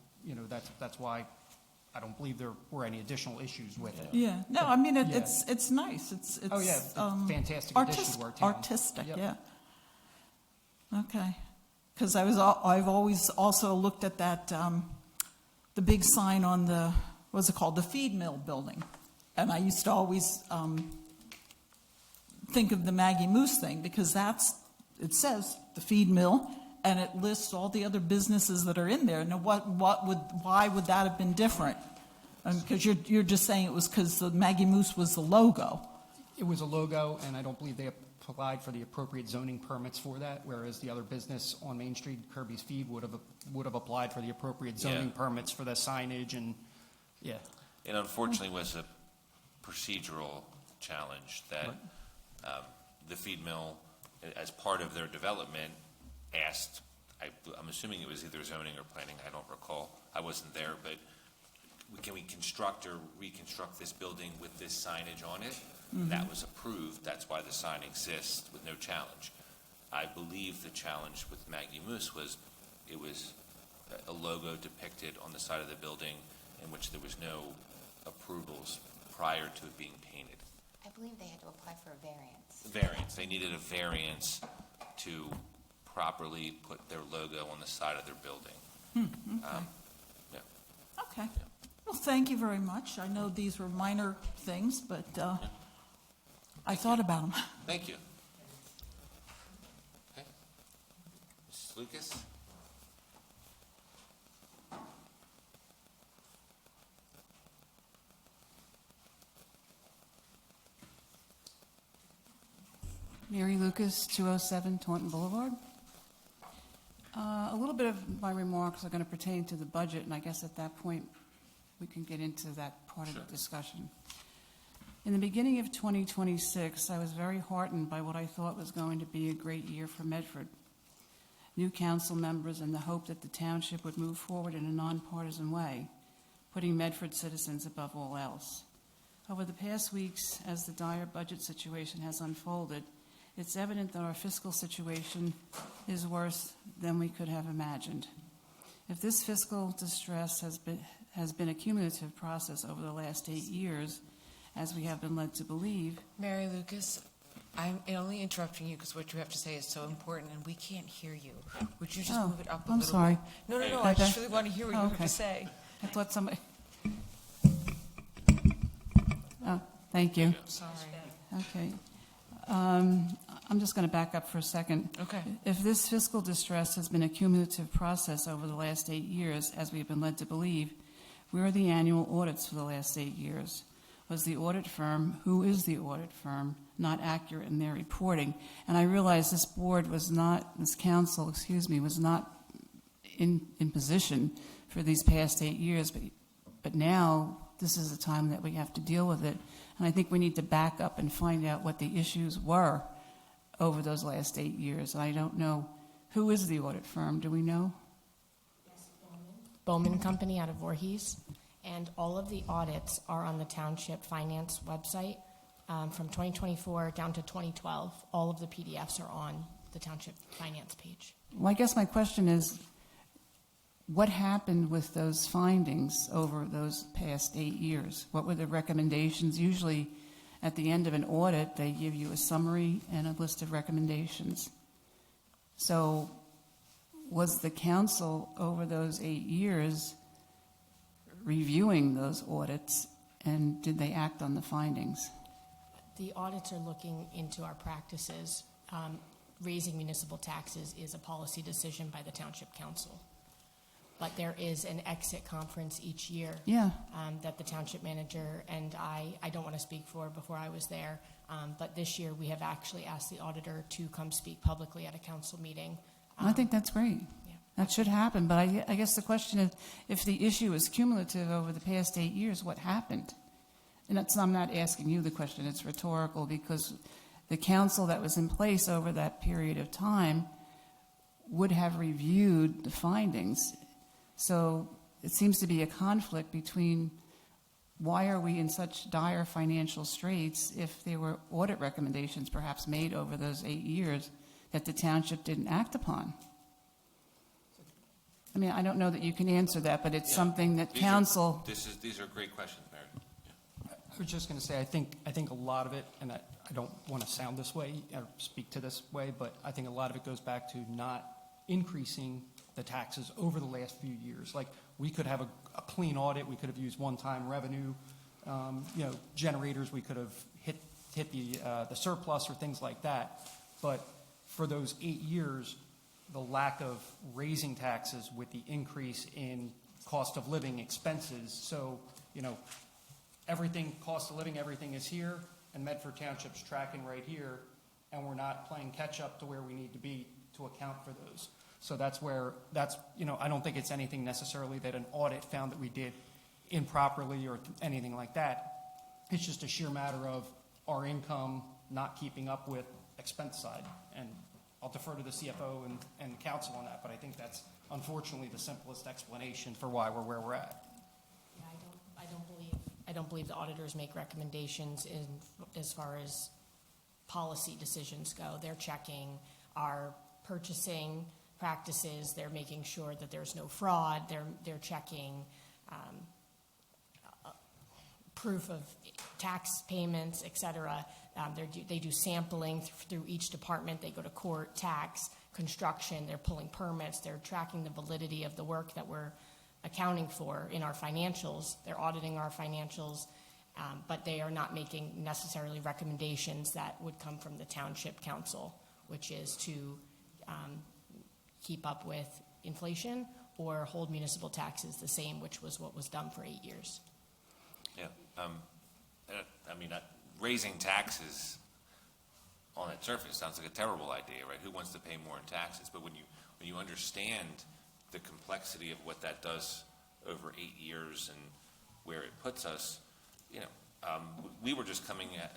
that's why I don't believe there were any additional issues with it. yeah. No, I mean, Yeah. it's nice. It's Oh, yeah, it's a fantastic addition to our town. Artistic, Yep. yeah. Okay. Because I've always also looked at that, the big sign on the, what's it called, the feed mill building. And I used to always think of the Maggie Moose thing, because it says the feed mill, and it lists all the other businesses that are in there. Now, why would that have been different? Because you're just saying it was because the Maggie Moose was the logo. It was a logo, and I don't believe they applied for the appropriate zoning permits for that, whereas the other business on Main Street, Kirby's Feed, would have applied for the appropriate zoning Yeah. permits for the signage and, yeah. It unfortunately was a procedural challenge that the feed mill, as part of their development, asked, I'm assuming it was either zoning or planning, I don't recall, I wasn't there, but can we construct or reconstruct this building with this signage on it? That was approved, that's why the sign exists with no challenge. I believe the challenge with Maggie Moose was, it was a logo depicted on the side of the building in which there was no approvals prior to it being painted. I believe they had to apply for a variance. Variance, they needed a variance to properly put their logo on the side of their building. Yeah. Okay. Well, thank you very much. I know these were minor things, but I thought about them. Thank you. Okay. Mrs. Lucas? Mary Lucas, 207 Taunton Boulevard. A little bit of my remarks are going to pertain to the budget, and I guess at that point, we can get into that part of the discussion. In the beginning of 2026, I was very heartened by what I thought was going to be a great year for Medford. New council members and the hope that the township would move forward in a nonpartisan way, putting Medford citizens above all else. Over the past weeks, as the dire budget situation has unfolded, it's evident that our fiscal situation is worse than we could have imagined. If this fiscal distress has been a cumulative process over the last 8 years, as we have been led to believe. Mary Lucas, I'm only interrupting you because what you have to say is so important and we can't hear you. Would you just move it up a I'm little sorry. bit? No, I just really want to hear what you have Okay. to say. I thought somebody. Oh, thank you. Sorry. Okay. I'm just going to back up for a second. Okay. If this fiscal distress has been a cumulative process over the last 8 years, as we've been led to believe, where are the annual audits for the last 8 years? Was the audit firm, who is the audit firm, not accurate in their reporting? And I realize this board was not, this council, was not in position for these past 8 years, but now this is the time that we have to deal with it. And I think we need to back up and find out what the issues were over those last 8 years. I don't know, who is the audit firm? Do we know? Bowman Company out of Voorhees, and all of the audits are on the Township Finance website from 2024 down to 2012. All of the PDFs are on the Township Finance page. Well, I guess my question is, what happened with those findings over those past 8 years? What were the recommendations? Usually, at the end of an audit, they give you a summary and a list of recommendations. So, was the council over those 8 years reviewing those audits, and did they act on the findings? The audits are looking into our practices. Raising municipal taxes is a policy decision by the Township Council. But there is an exit conference each year Yeah. that the township manager and I don't want to speak for before I was there, but this year we have actually asked the auditor to come speak publicly at a council meeting. I think that's great. Yeah. That should happen, but I guess the question is, if the issue is cumulative over the past 8 years, what happened? And I'm not asking you the question, it's rhetorical, because the council that was in place over that period of time would have reviewed the findings. So it seems to be a conflict between why are we in such dire financial straits if there were audit recommendations perhaps made over those 8 years that the township didn't act upon? I mean, I don't know that you can answer that, but it's something that council. These are great questions, Mary. Yeah. I was just going to say, I think a lot of it, and I don't want to sound this way or speak to this way, but I think a lot of it goes back to not increasing the taxes over the last few years. Like, we could have a clean audit, we could have used one-time revenue, generators, we could have hit the surplus or things like that. But for those 8 years, the lack of raising taxes with the increase in cost of living expenses. So, everything, cost of living, everything is here, and Medford Township's tracking right here. and we're not playing catch-up to where we need to be to account for those. So that's, I don't think it's anything necessarily that an audit found that we did improperly or anything like that. It's just a sheer matter of our income not keeping up with expense side. And I'll defer to the CFO and council on that, but I think that's unfortunately the simplest explanation for why we're where we're at. Yeah, I don't believe the auditors make recommendations as far as policy decisions go. They're checking our purchasing practices. They're making sure that there's no fraud. They're checking proof of tax payments, et cetera. They do sampling through each department. They go to court, tax, construction. They're pulling permits. They're tracking the validity of the work that we're accounting for in our financials. They're auditing our financials, but they are not making necessarily recommendations that would come from the Township Council, which is to keep up with inflation or hold municipal taxes the same, which was what was done for 8 years. Yeah, raising taxes on its surface sounds like a terrible idea, right? Who wants to pay more in taxes? But when you understand the complexity of what that does over 8 years and where it puts us, we were just coming at,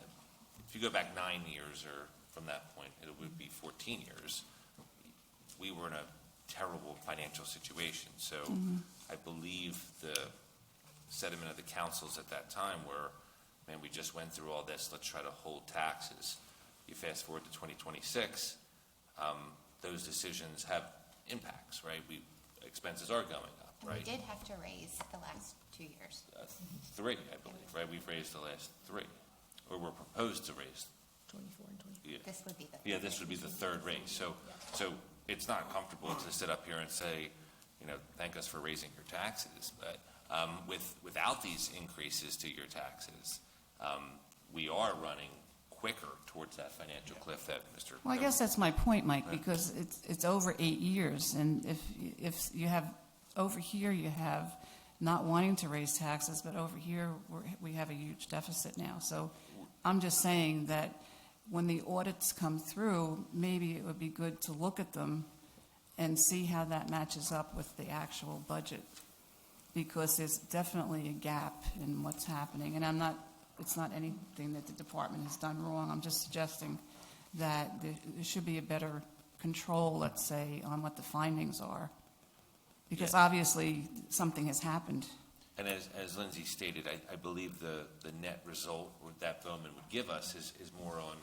if you go back 9 years or from that point, it would be 14 years, we were in a terrible financial situation. So I believe the sentiment of the councils at that time were, man, we just went through all this, let's try to hold taxes. You fast forward to 2026, those decisions have impacts, right? Expenses are going up, And right? we did have to raise the last 2 years. 3, I believe, right? We've raised the last 3, or we're proposed to raise. 24 and 25. Yeah. This would be the. Yeah, this would be the 3rd raise. So it's not comfortable to sit up here and say, thank us for raising your taxes. But without these increases to your taxes, we are running quicker towards that financial cliff that Mr. Well, I guess that's my point, Mike, because it's over 8 years, and if you have, over here you have not wanting to raise taxes, but over here we have a huge deficit now. So I'm just saying that when the audits come through, maybe it would be good to look at them and see how that matches up with the actual budget, because there's definitely a gap in what's happening, and it's not anything that the department has done wrong. I'm just suggesting that there should be a better control, let's say, on what the findings are. Because obviously, something has happened. And as Lindsay stated, I believe the net result that Bowman would give us is more on,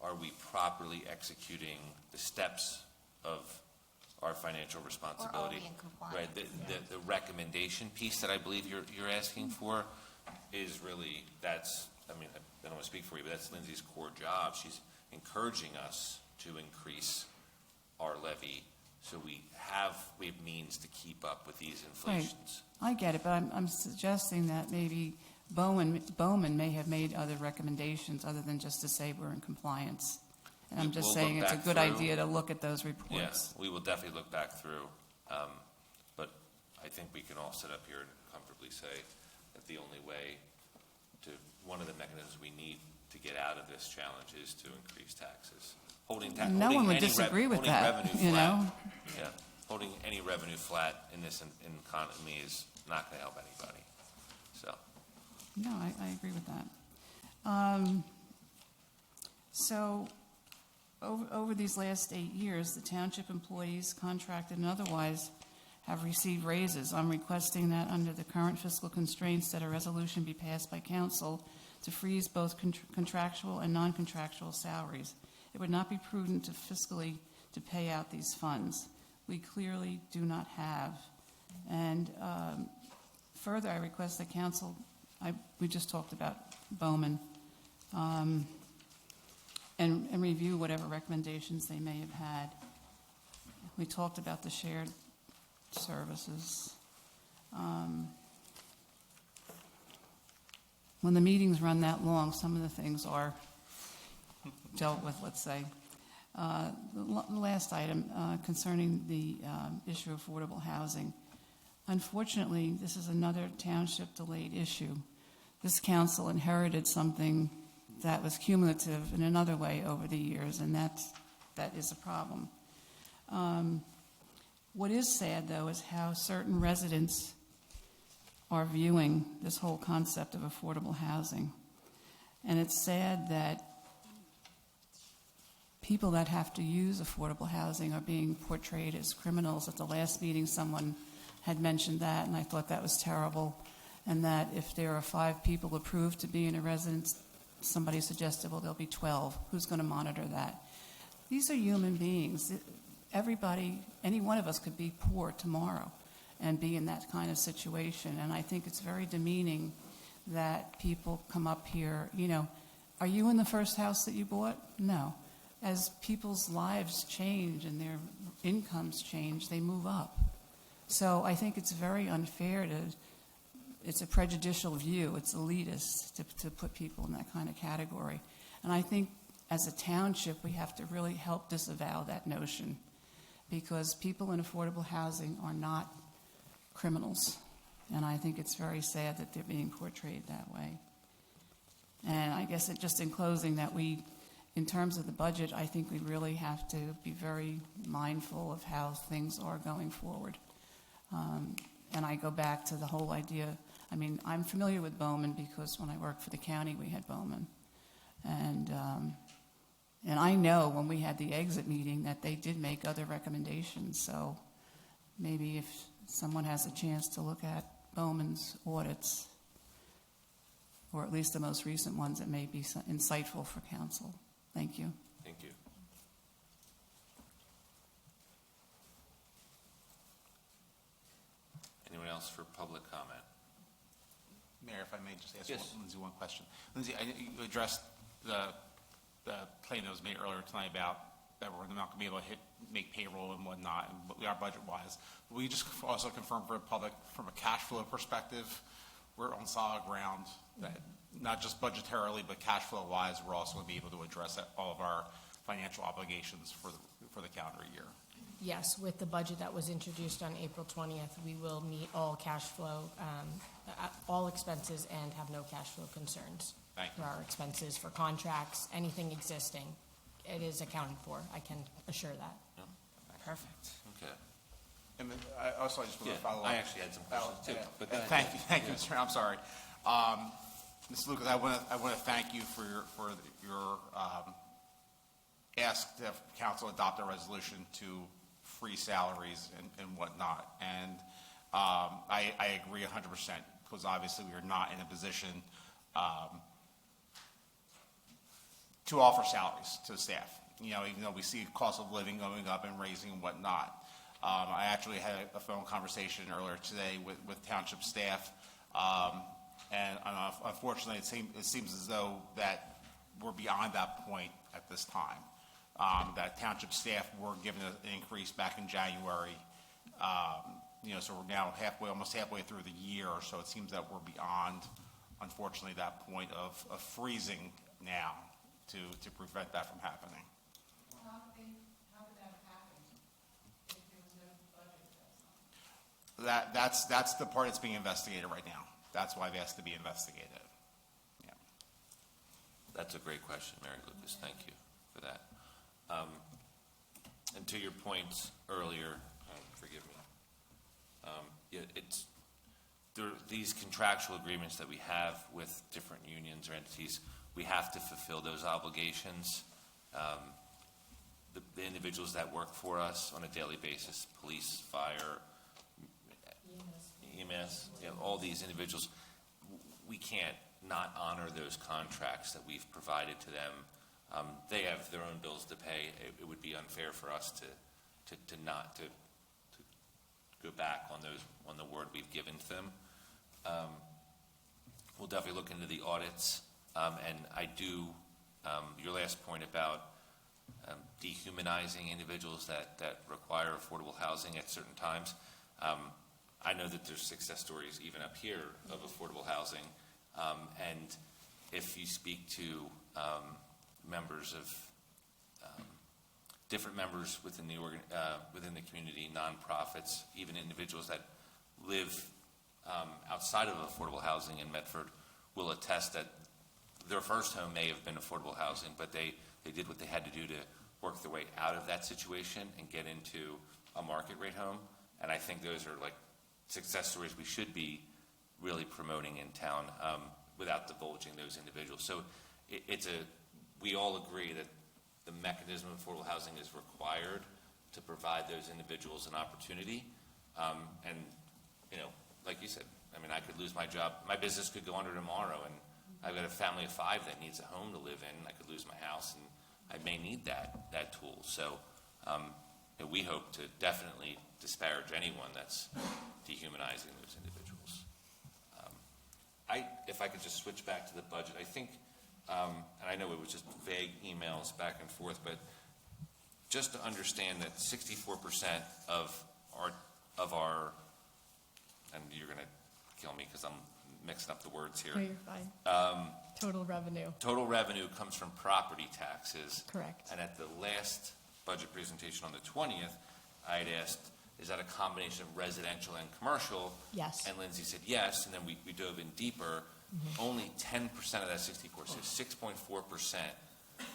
are we properly executing the steps of our financial responsibility? Or are we in compliance? Right, the recommendation piece that I believe you're asking for is really, I don't want to speak for you, but that's Lindsay's core job. She's encouraging us to increase our levy so we have means to keep up with these inflations. I get it, but I'm suggesting that maybe Bowman may have made other recommendations other than just to say we're in compliance. And I'm just We'll saying look it's a back good through. idea to look at those Yeah, reports. we will definitely look back through, but I think we can all sit up here and comfortably say that the only way one of the mechanisms we need to get out of this challenge is to increase taxes. No one would disagree with that, you know? Yeah, holding any revenue flat in this economy is not going to help anybody, so. No, I agree with that. So, over these last 8 years, the township employees, contracted and otherwise, have received raises. I'm requesting that under the current fiscal constraints that a resolution be passed by council to freeze both contractual and non-contractual salaries. It would not be prudent to fiscally to pay out these funds. We clearly do not have. And further, I request that council, we just talked about Bowman, and review whatever recommendations they may have had. We talked about the shared services. When the meetings run that long, some of the things are dealt with, let's say. The last item concerning the issue of affordable housing. Unfortunately, this is another township delayed issue. This council inherited something that was cumulative in another way over the years, and that is a problem. What is sad, though, is how certain residents are viewing this whole concept of affordable housing. And it's sad that people that have to use affordable housing are being portrayed as criminals. At the last meeting, someone had mentioned that, and I thought that was terrible. And that if there are 5 people approved to be in a residence, somebody suggested, well, there'll be 12. Who's going to monitor that? These are human beings. Everybody, any one of us could be poor tomorrow and be in that kind of situation. And I think it's very demeaning that people come up here, are you in the first house that you bought? No. As people's lives change and their incomes change, they move up. So I think it's very unfair it's a prejudicial view, it's elitist to put people in that kind of category. And I think as a township, we have to really help disavow that notion, because people in affordable housing are not criminals. And I think it's very sad that they're being portrayed that way. And I guess just in closing, that in terms of the budget, I think we really have to be very mindful of how things are going forward. And I go back to the whole idea, I'm familiar with Bowman because when I worked for the county, we had Bowman. And I know when we had the exit meeting that they did make other recommendations. So maybe if someone has a chance to look at Bowman's audits, or at least the most recent ones, it may be insightful for council. Thank you. Thank you. Anyone else for public comment? Mayor, if I may just ask Yes. Lindsay one question. Lindsay, you addressed the claim that was made earlier tonight about that we're not going to be able to make payroll and whatnot, and what we are budget-wise. Will you just also confirm for the public, from a cash flow perspective, we're on solid ground, that not just budgetarily, but cash flow-wise, we're also going to be able to address all of our financial obligations for the calendar year? Yes, with the budget that was introduced on April 20th, we will meet all cash flow, all expenses, and have no cash flow concerns. Thank you. For our expenses, for contracts, anything existing, it is accounted for. I can assure that. No? Perfect. Okay. And then I just want Yeah, to follow up. I actually had some questions too. But go ahead. Thank you, Mr. Mayor, I'm sorry. Mr. Lucas, I want to thank you for your ask to have council adopt a resolution to freeze salaries and whatnot. And I agree 100%, because obviously we are not in a position to offer salaries to the staff. Even though we see cost of living going up and raising and whatnot. I actually had a phone conversation earlier today with township staff, and unfortunately, it seems as though that we're beyond that point at this time. That township staff were given an increase back in January, so we're now almost halfway through the year, so it seems that we're beyond, unfortunately, that point of freezing now to prevent that from happening. How would that happen if there was no budget? That's the part that's being investigated right now. That's why they asked to be investigated. Yeah. That's a great question, Mary Lucas. Thank you for that. And to your point earlier, forgive me, these contractual agreements that we have with different unions or entities, we have to fulfill those obligations. The individuals that work for us on a daily basis, police, fire, EMS, all these individuals, we can't not honor those contracts that we've provided to them. They have their own bills to pay. It would be unfair for us to not go back on the word we've given to them. We'll definitely look into the audits, and I do your last point about dehumanizing individuals that require affordable housing at certain times. I know that there's success stories even up here of affordable housing, and if you speak to members of different members within the community, nonprofits, even individuals that live outside of affordable housing in Medford, will attest that their first home may have been affordable housing, but they did what they had to do to work their way out of that situation and get into a market rate home. And I think those are like success stories we should be really promoting in town, without divulging those individuals. So we all agree that the mechanism of affordable housing is required to provide those individuals an opportunity. And, like you said, I mean, I could lose my job. My business could go under tomorrow, and I've got a family of 5 that needs a home to live in. I could lose my house, and I may need that tool. So we hope to definitely disparage anyone that's dehumanizing those individuals. If I could just switch back to the budget, I think, and I know it was just vague emails back and forth, but just to understand that 64% of our, and you're going to kill me because I'm mixing up the words here. No, you're fine. Total revenue. Total revenue comes from property taxes. Correct. And at the last budget presentation on the 20th, I had asked, is that a combination of residential and commercial? Yes. And Lindsay said yes, and then we dove in deeper. Only 10% of that 64, so 6.4%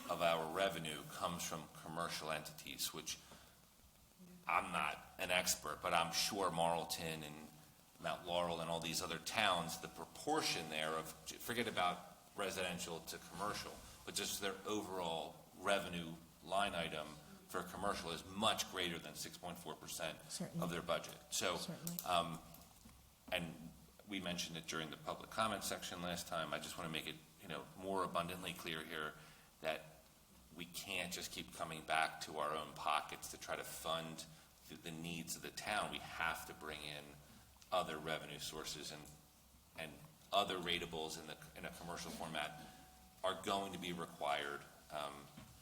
of our revenue comes from commercial entities, which I'm not an expert, but I'm sure Marlton and Mount Laurel and all these other towns, the proportion there of, forget about residential to commercial, but just their overall revenue line item for commercial is much greater than 6.4% of their budget. So, and we mentioned it during the public comment section last time. I just want to make it, more abundantly clear here that we can't just keep coming back to our own pockets to try to fund the needs of the town. We have to bring in other revenue sources, and other ratables in a commercial format are going to be required.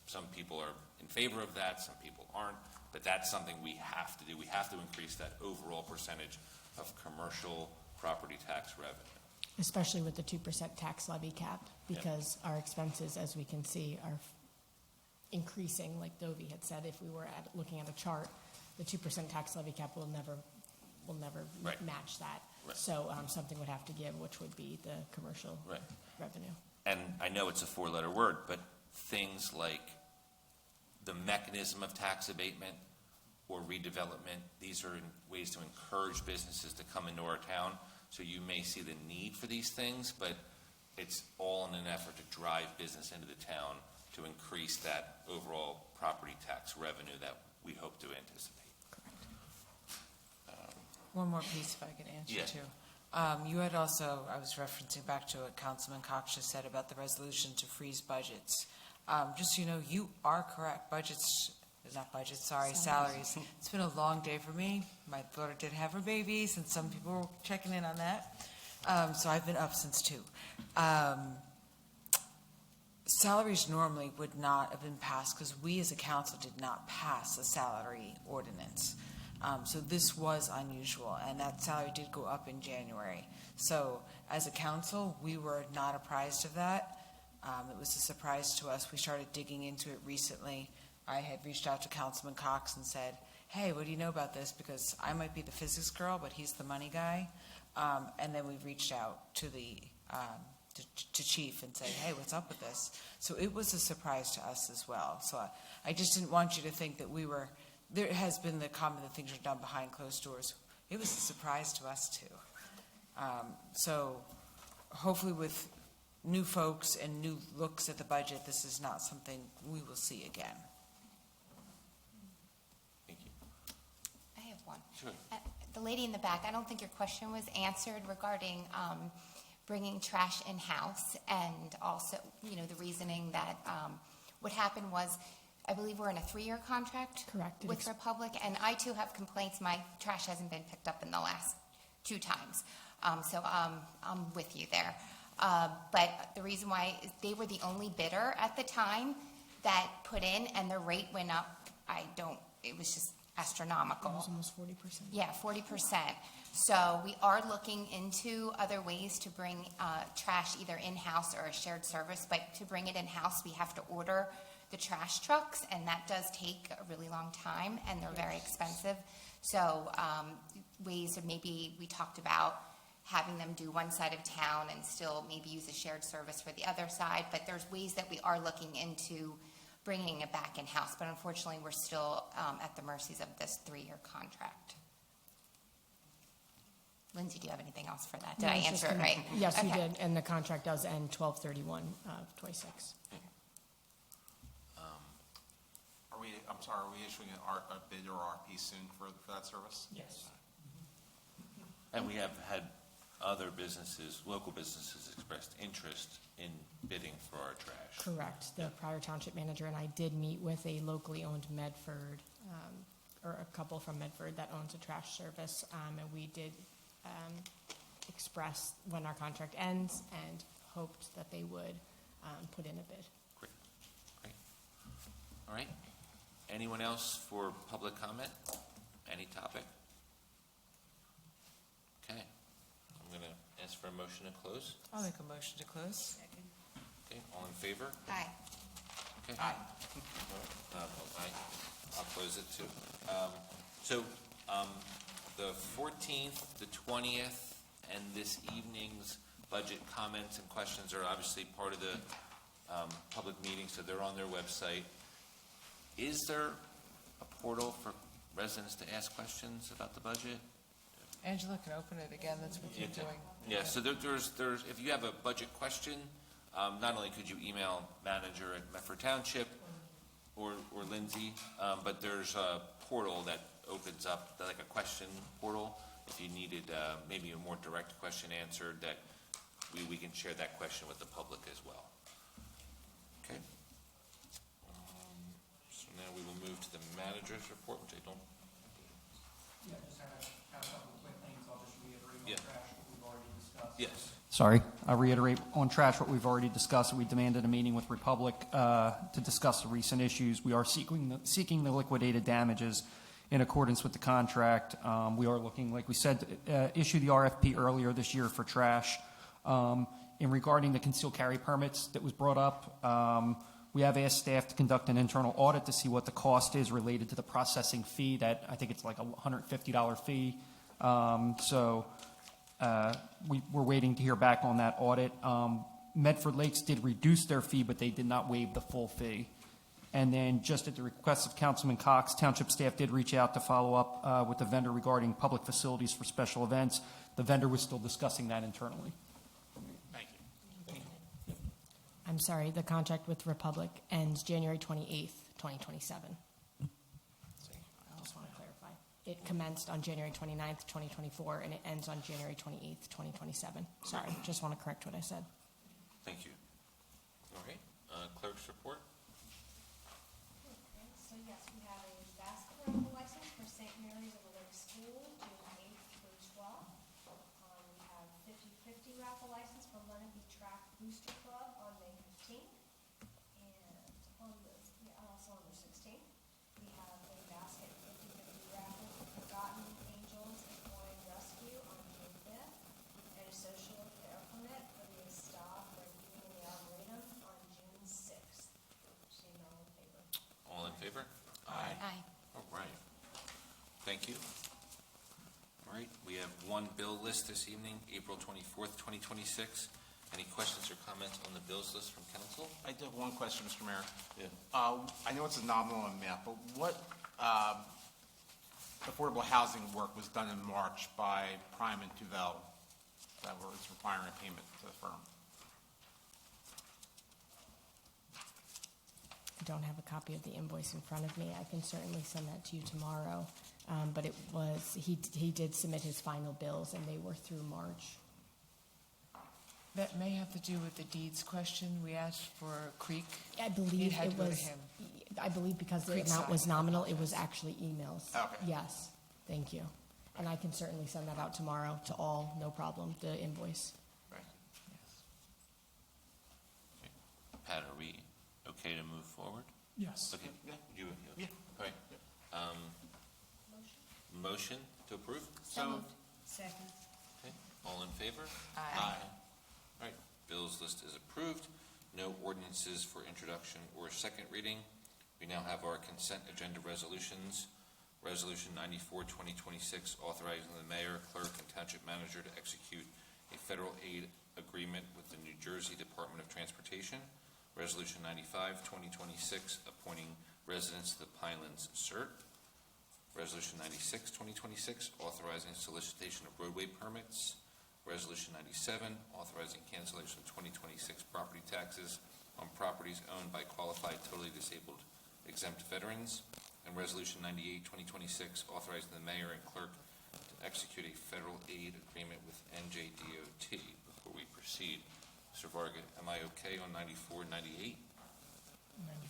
Some people are in favor of that, some people aren't, but that's something we have to do. We have to increase that overall percentage of commercial property tax revenue. Especially with the 2% tax levy cap, because our expenses, as we can see, are increasing, like Dovie had said. If we were looking at a chart, the 2% tax levy cap will never match that. Right. So something would have to give, which would be the commercial revenue. And I know it's a 4-letter word, but things like the mechanism of tax abatement or redevelopment, these are ways to encourage businesses to come into our town. So you may see the need for these things, but it's all in an effort to drive business into the town to increase that overall property tax revenue that we hope to anticipate. One more piece, if I could answer Yeah. too. You had also, I was referencing back to what Councilman Cox just said about the resolution to freeze budgets. Just so you know, you are correct. Salaries. It's been a long day for me. My daughter did have her baby, since some people were checking in on that. So I've been up since 2. Salaries normally would not have been passed because we as a council did not pass a salary ordinance. So this was unusual, and that salary did go up in January. So as a council, we were not apprised of that. It was a surprise to us. We started digging into it recently. I had reached out to Councilman Cox and said, hey, what do you know about this? Because I might be the physics girl, but he's the money guy. And then we reached out to the to Chief and said, hey, what's up with this? So it was a surprise to us as well. So I just didn't want you to think that we were, there has been the comment that things are done behind closed doors. It was a surprise to us too. So hopefully with new folks and new looks at the budget, this is not something we will see again. Thank you. I have one. Sure. The lady in the back, I don't think your question was answered regarding bringing trash in-house, and also, the reasoning that what happened was, I believe we're in a 3-year contract. Correct. With Republic, and I too have complaints. My trash hasn't been picked up in the last 2 times. So I'm with you there. But the reason why is they were the only bidder at the time that put in, and the rate went up. It was just astronomical. It was almost 40%. Yeah, 40%. So we are looking into other ways to bring trash either in-house or a shared service. But to bring it in-house, we have to order the trash trucks, and that does take a really long time, and they're very expensive. So ways of maybe we talked about having them do one side of town and still maybe use a shared service for the other side. But there's ways that we are looking into bringing it back in-house. But unfortunately, we're still at the mercies of this 3-year contract. Lindsay, do you have anything else for that? Did I answer it right? Yes, you Okay. did, and the contract does end 12/31/26. Are we issuing a bid or RFP soon for that service? Yes. And we have had other businesses, local businesses expressed interest in bidding for our trash. Correct. The prior township manager and I did meet with a locally owned Medford, or a couple from Medford that owns a trash service, and we did express when our contract ends and hoped that they would put in a bid. Great. All right. Anyone else for public comment? Any topic? Okay. I'm going to ask for a motion to close. I'll make a motion to close. Okay, all in favor? Aye. Okay. Aye. Aye. I'll close it too. The 14th, the 20th, and this evening's budget comments and questions are obviously part of the public meeting, so they're on their website. Is there a portal for residents to ask questions about the budget? Angela can open it again, that's what you're doing. Yeah, so there's, if you have a budget question, not only could you email manager at Medford Township or Lindsay, but there's a portal that opens up, like a question portal. If you needed maybe a more direct question answered, that we can share that question with the public as well. Okay? So now we will move to the manager's report, which I don't. Yeah, just have a couple quick things. I'll just reiterate Yeah. trash what we've already discussed. Yes. Sorry, I'll reiterate on trash what we've already discussed. We demanded a meeting with Republic to discuss the recent issues. We are seeking the liquidated damages in accordance with the contract. We are looking, like we said, to issue the RFP earlier this year for trash. In regarding the concealed carry permits that was brought up, we have asked staff to conduct an internal audit to see what the cost is related to the processing fee. That I think it's like a $150 fee. We're waiting to hear back on that audit. Medford Lakes did reduce their fee, but they did not waive the full fee. And then just at the request of Councilman Cox, Township staff did reach out to follow up with the vendor regarding public facilities for special events. The vendor was still discussing that internally. Thank you. I'm sorry, the contract with Republic ends January 28th, 2027. I just want to clarify. It commenced on January 29th, 2024, and it ends on January 28th, 2027. Sorry, just want to correct what I said. Thank you. All right. Clerk's report. Okay, so yes, we have a basketball license for St. Mary's of the Lake School, June 8th through 12th. We have 50/50 raffle license for Lenape Track Booster Club on May 15th. And also on the 16th, we have a basket 50/50 raffle for Forgotten Angels and Flying Rescue on June 5th. And a social fair permit for the staff for Evening in the Arboretum on June 6th. Seeing all in favor? All in favor? Aye. All right. Thank you. All right, we have one bill list this evening, April 24th, 2026. Any questions or comments on the bills list from council? I do have one question, Mr. Mayor. Yeah. I know it's a nominal amount, but what affordable housing work was done in March by Prime and Tuvel that was requiring a payment to the firm? I don't have a copy of the invoice in front of me. I can certainly send that to you tomorrow. But it was, he did submit his final bills, and they were through March. That may have to do with the deeds question. We asked for Creek. I believe had it to go to was, him. I believe because the Creekside. amount was nominal, it was actually emails. Okay. Yes, thank you. And I can certainly send that out tomorrow to all, no problem, the invoice. Right. Okay. Pat, are we okay to move forward? Yes. Okay. Yeah. Yeah. All right. Motion to approve? So moved. Second. Okay. All in favor? Aye. All right. Bills list is approved. No ordinances for introduction or second reading. We now have our consent agenda resolutions. Resolution 94, 2026, authorizing the mayor, clerk, and township manager to execute a federal aid agreement with the New Jersey Department of Transportation. Resolution 95, 2026, appointing residents to the Pinelands CERT. Resolution 96, 2026, authorizing solicitation of roadway permits. Resolution 97, authorizing cancellation of 2026 property taxes on properties owned by qualified totally disabled exempt veterans. And Resolution 98, 2026, authorizing the mayor and clerk to execute a federal aid agreement with NJDOT. Before we proceed, Mr. Varga, am I okay on 94 and 98?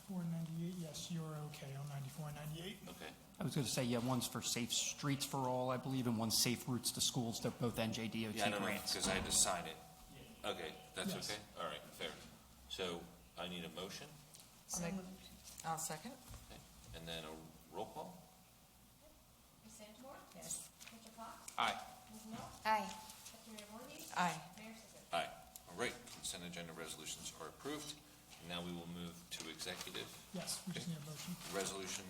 94 and 98, yes, you're okay on 94 and 98. Okay. I was going to say, yeah, one's for Safe Streets for All, I believe, and one's Safe Routes to Schools. They're both NJDOT Yeah, I don't know, grants. because I had to sign it. Okay, that's Yes. okay? All right, fair. So I need a motion, So moved. I'll second. okay, and then a roll call? Ms. Santamore? Yes. Mr. Fox? Aye. Ms. Knoll? Aye. Deputy Mayor Voorhees? Aye. Mayor Sizzle? Aye. All right, consent agenda resolutions are approved. And now we will move to executive. Yes, we just need a motion. Resolution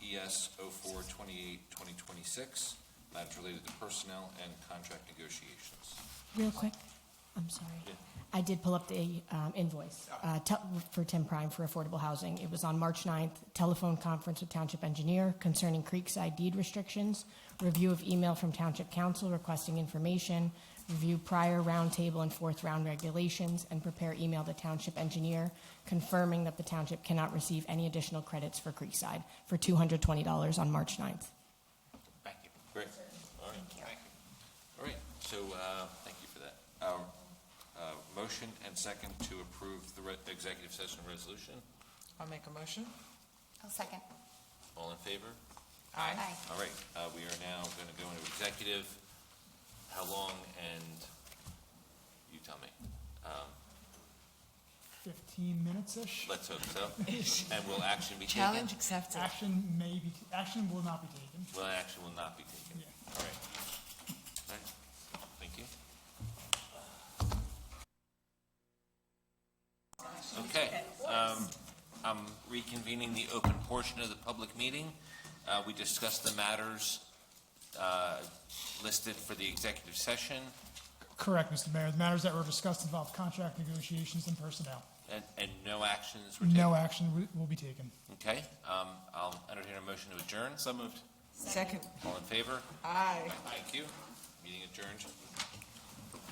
ES 0428-2026, matters related to personnel and contract negotiations. Real quick, I'm sorry. Yeah. I did pull up the invoice for Tim Prime for affordable housing. It was on March 9th, telephone conference with Township Engineer concerning Creekside deed restrictions, review of email from Township Council requesting information, review prior roundtable and fourth round regulations, and prepare email to Township Engineer confirming that the Township cannot receive any additional credits for Creekside for $220 on March 9th. Thank you. Great. All right, thank you. All right, so thank you for that. Motion and second to approve the executive session resolution. I'll make a motion. I'll second. All in favor? Aye. All right, we are now going to go into executive. How long, and you tell me. 15 minutes-ish. Let's hope so. And will action be taken? Challenge accepted. Action will not be taken. Well, action will not be taken. Yeah. All right. All right. Thank you. Okay. I'm reconvening the open portion of the public meeting. We discussed the matters listed for the executive session, Correct, Mr. Mayor. The matters that were discussed involve contract negotiations and personnel. and no actions were taken. No action will be taken. Okay. I'll entertain a motion to adjourn. So moved. Second. All in favor? Aye. Thank you. Meeting adjourned.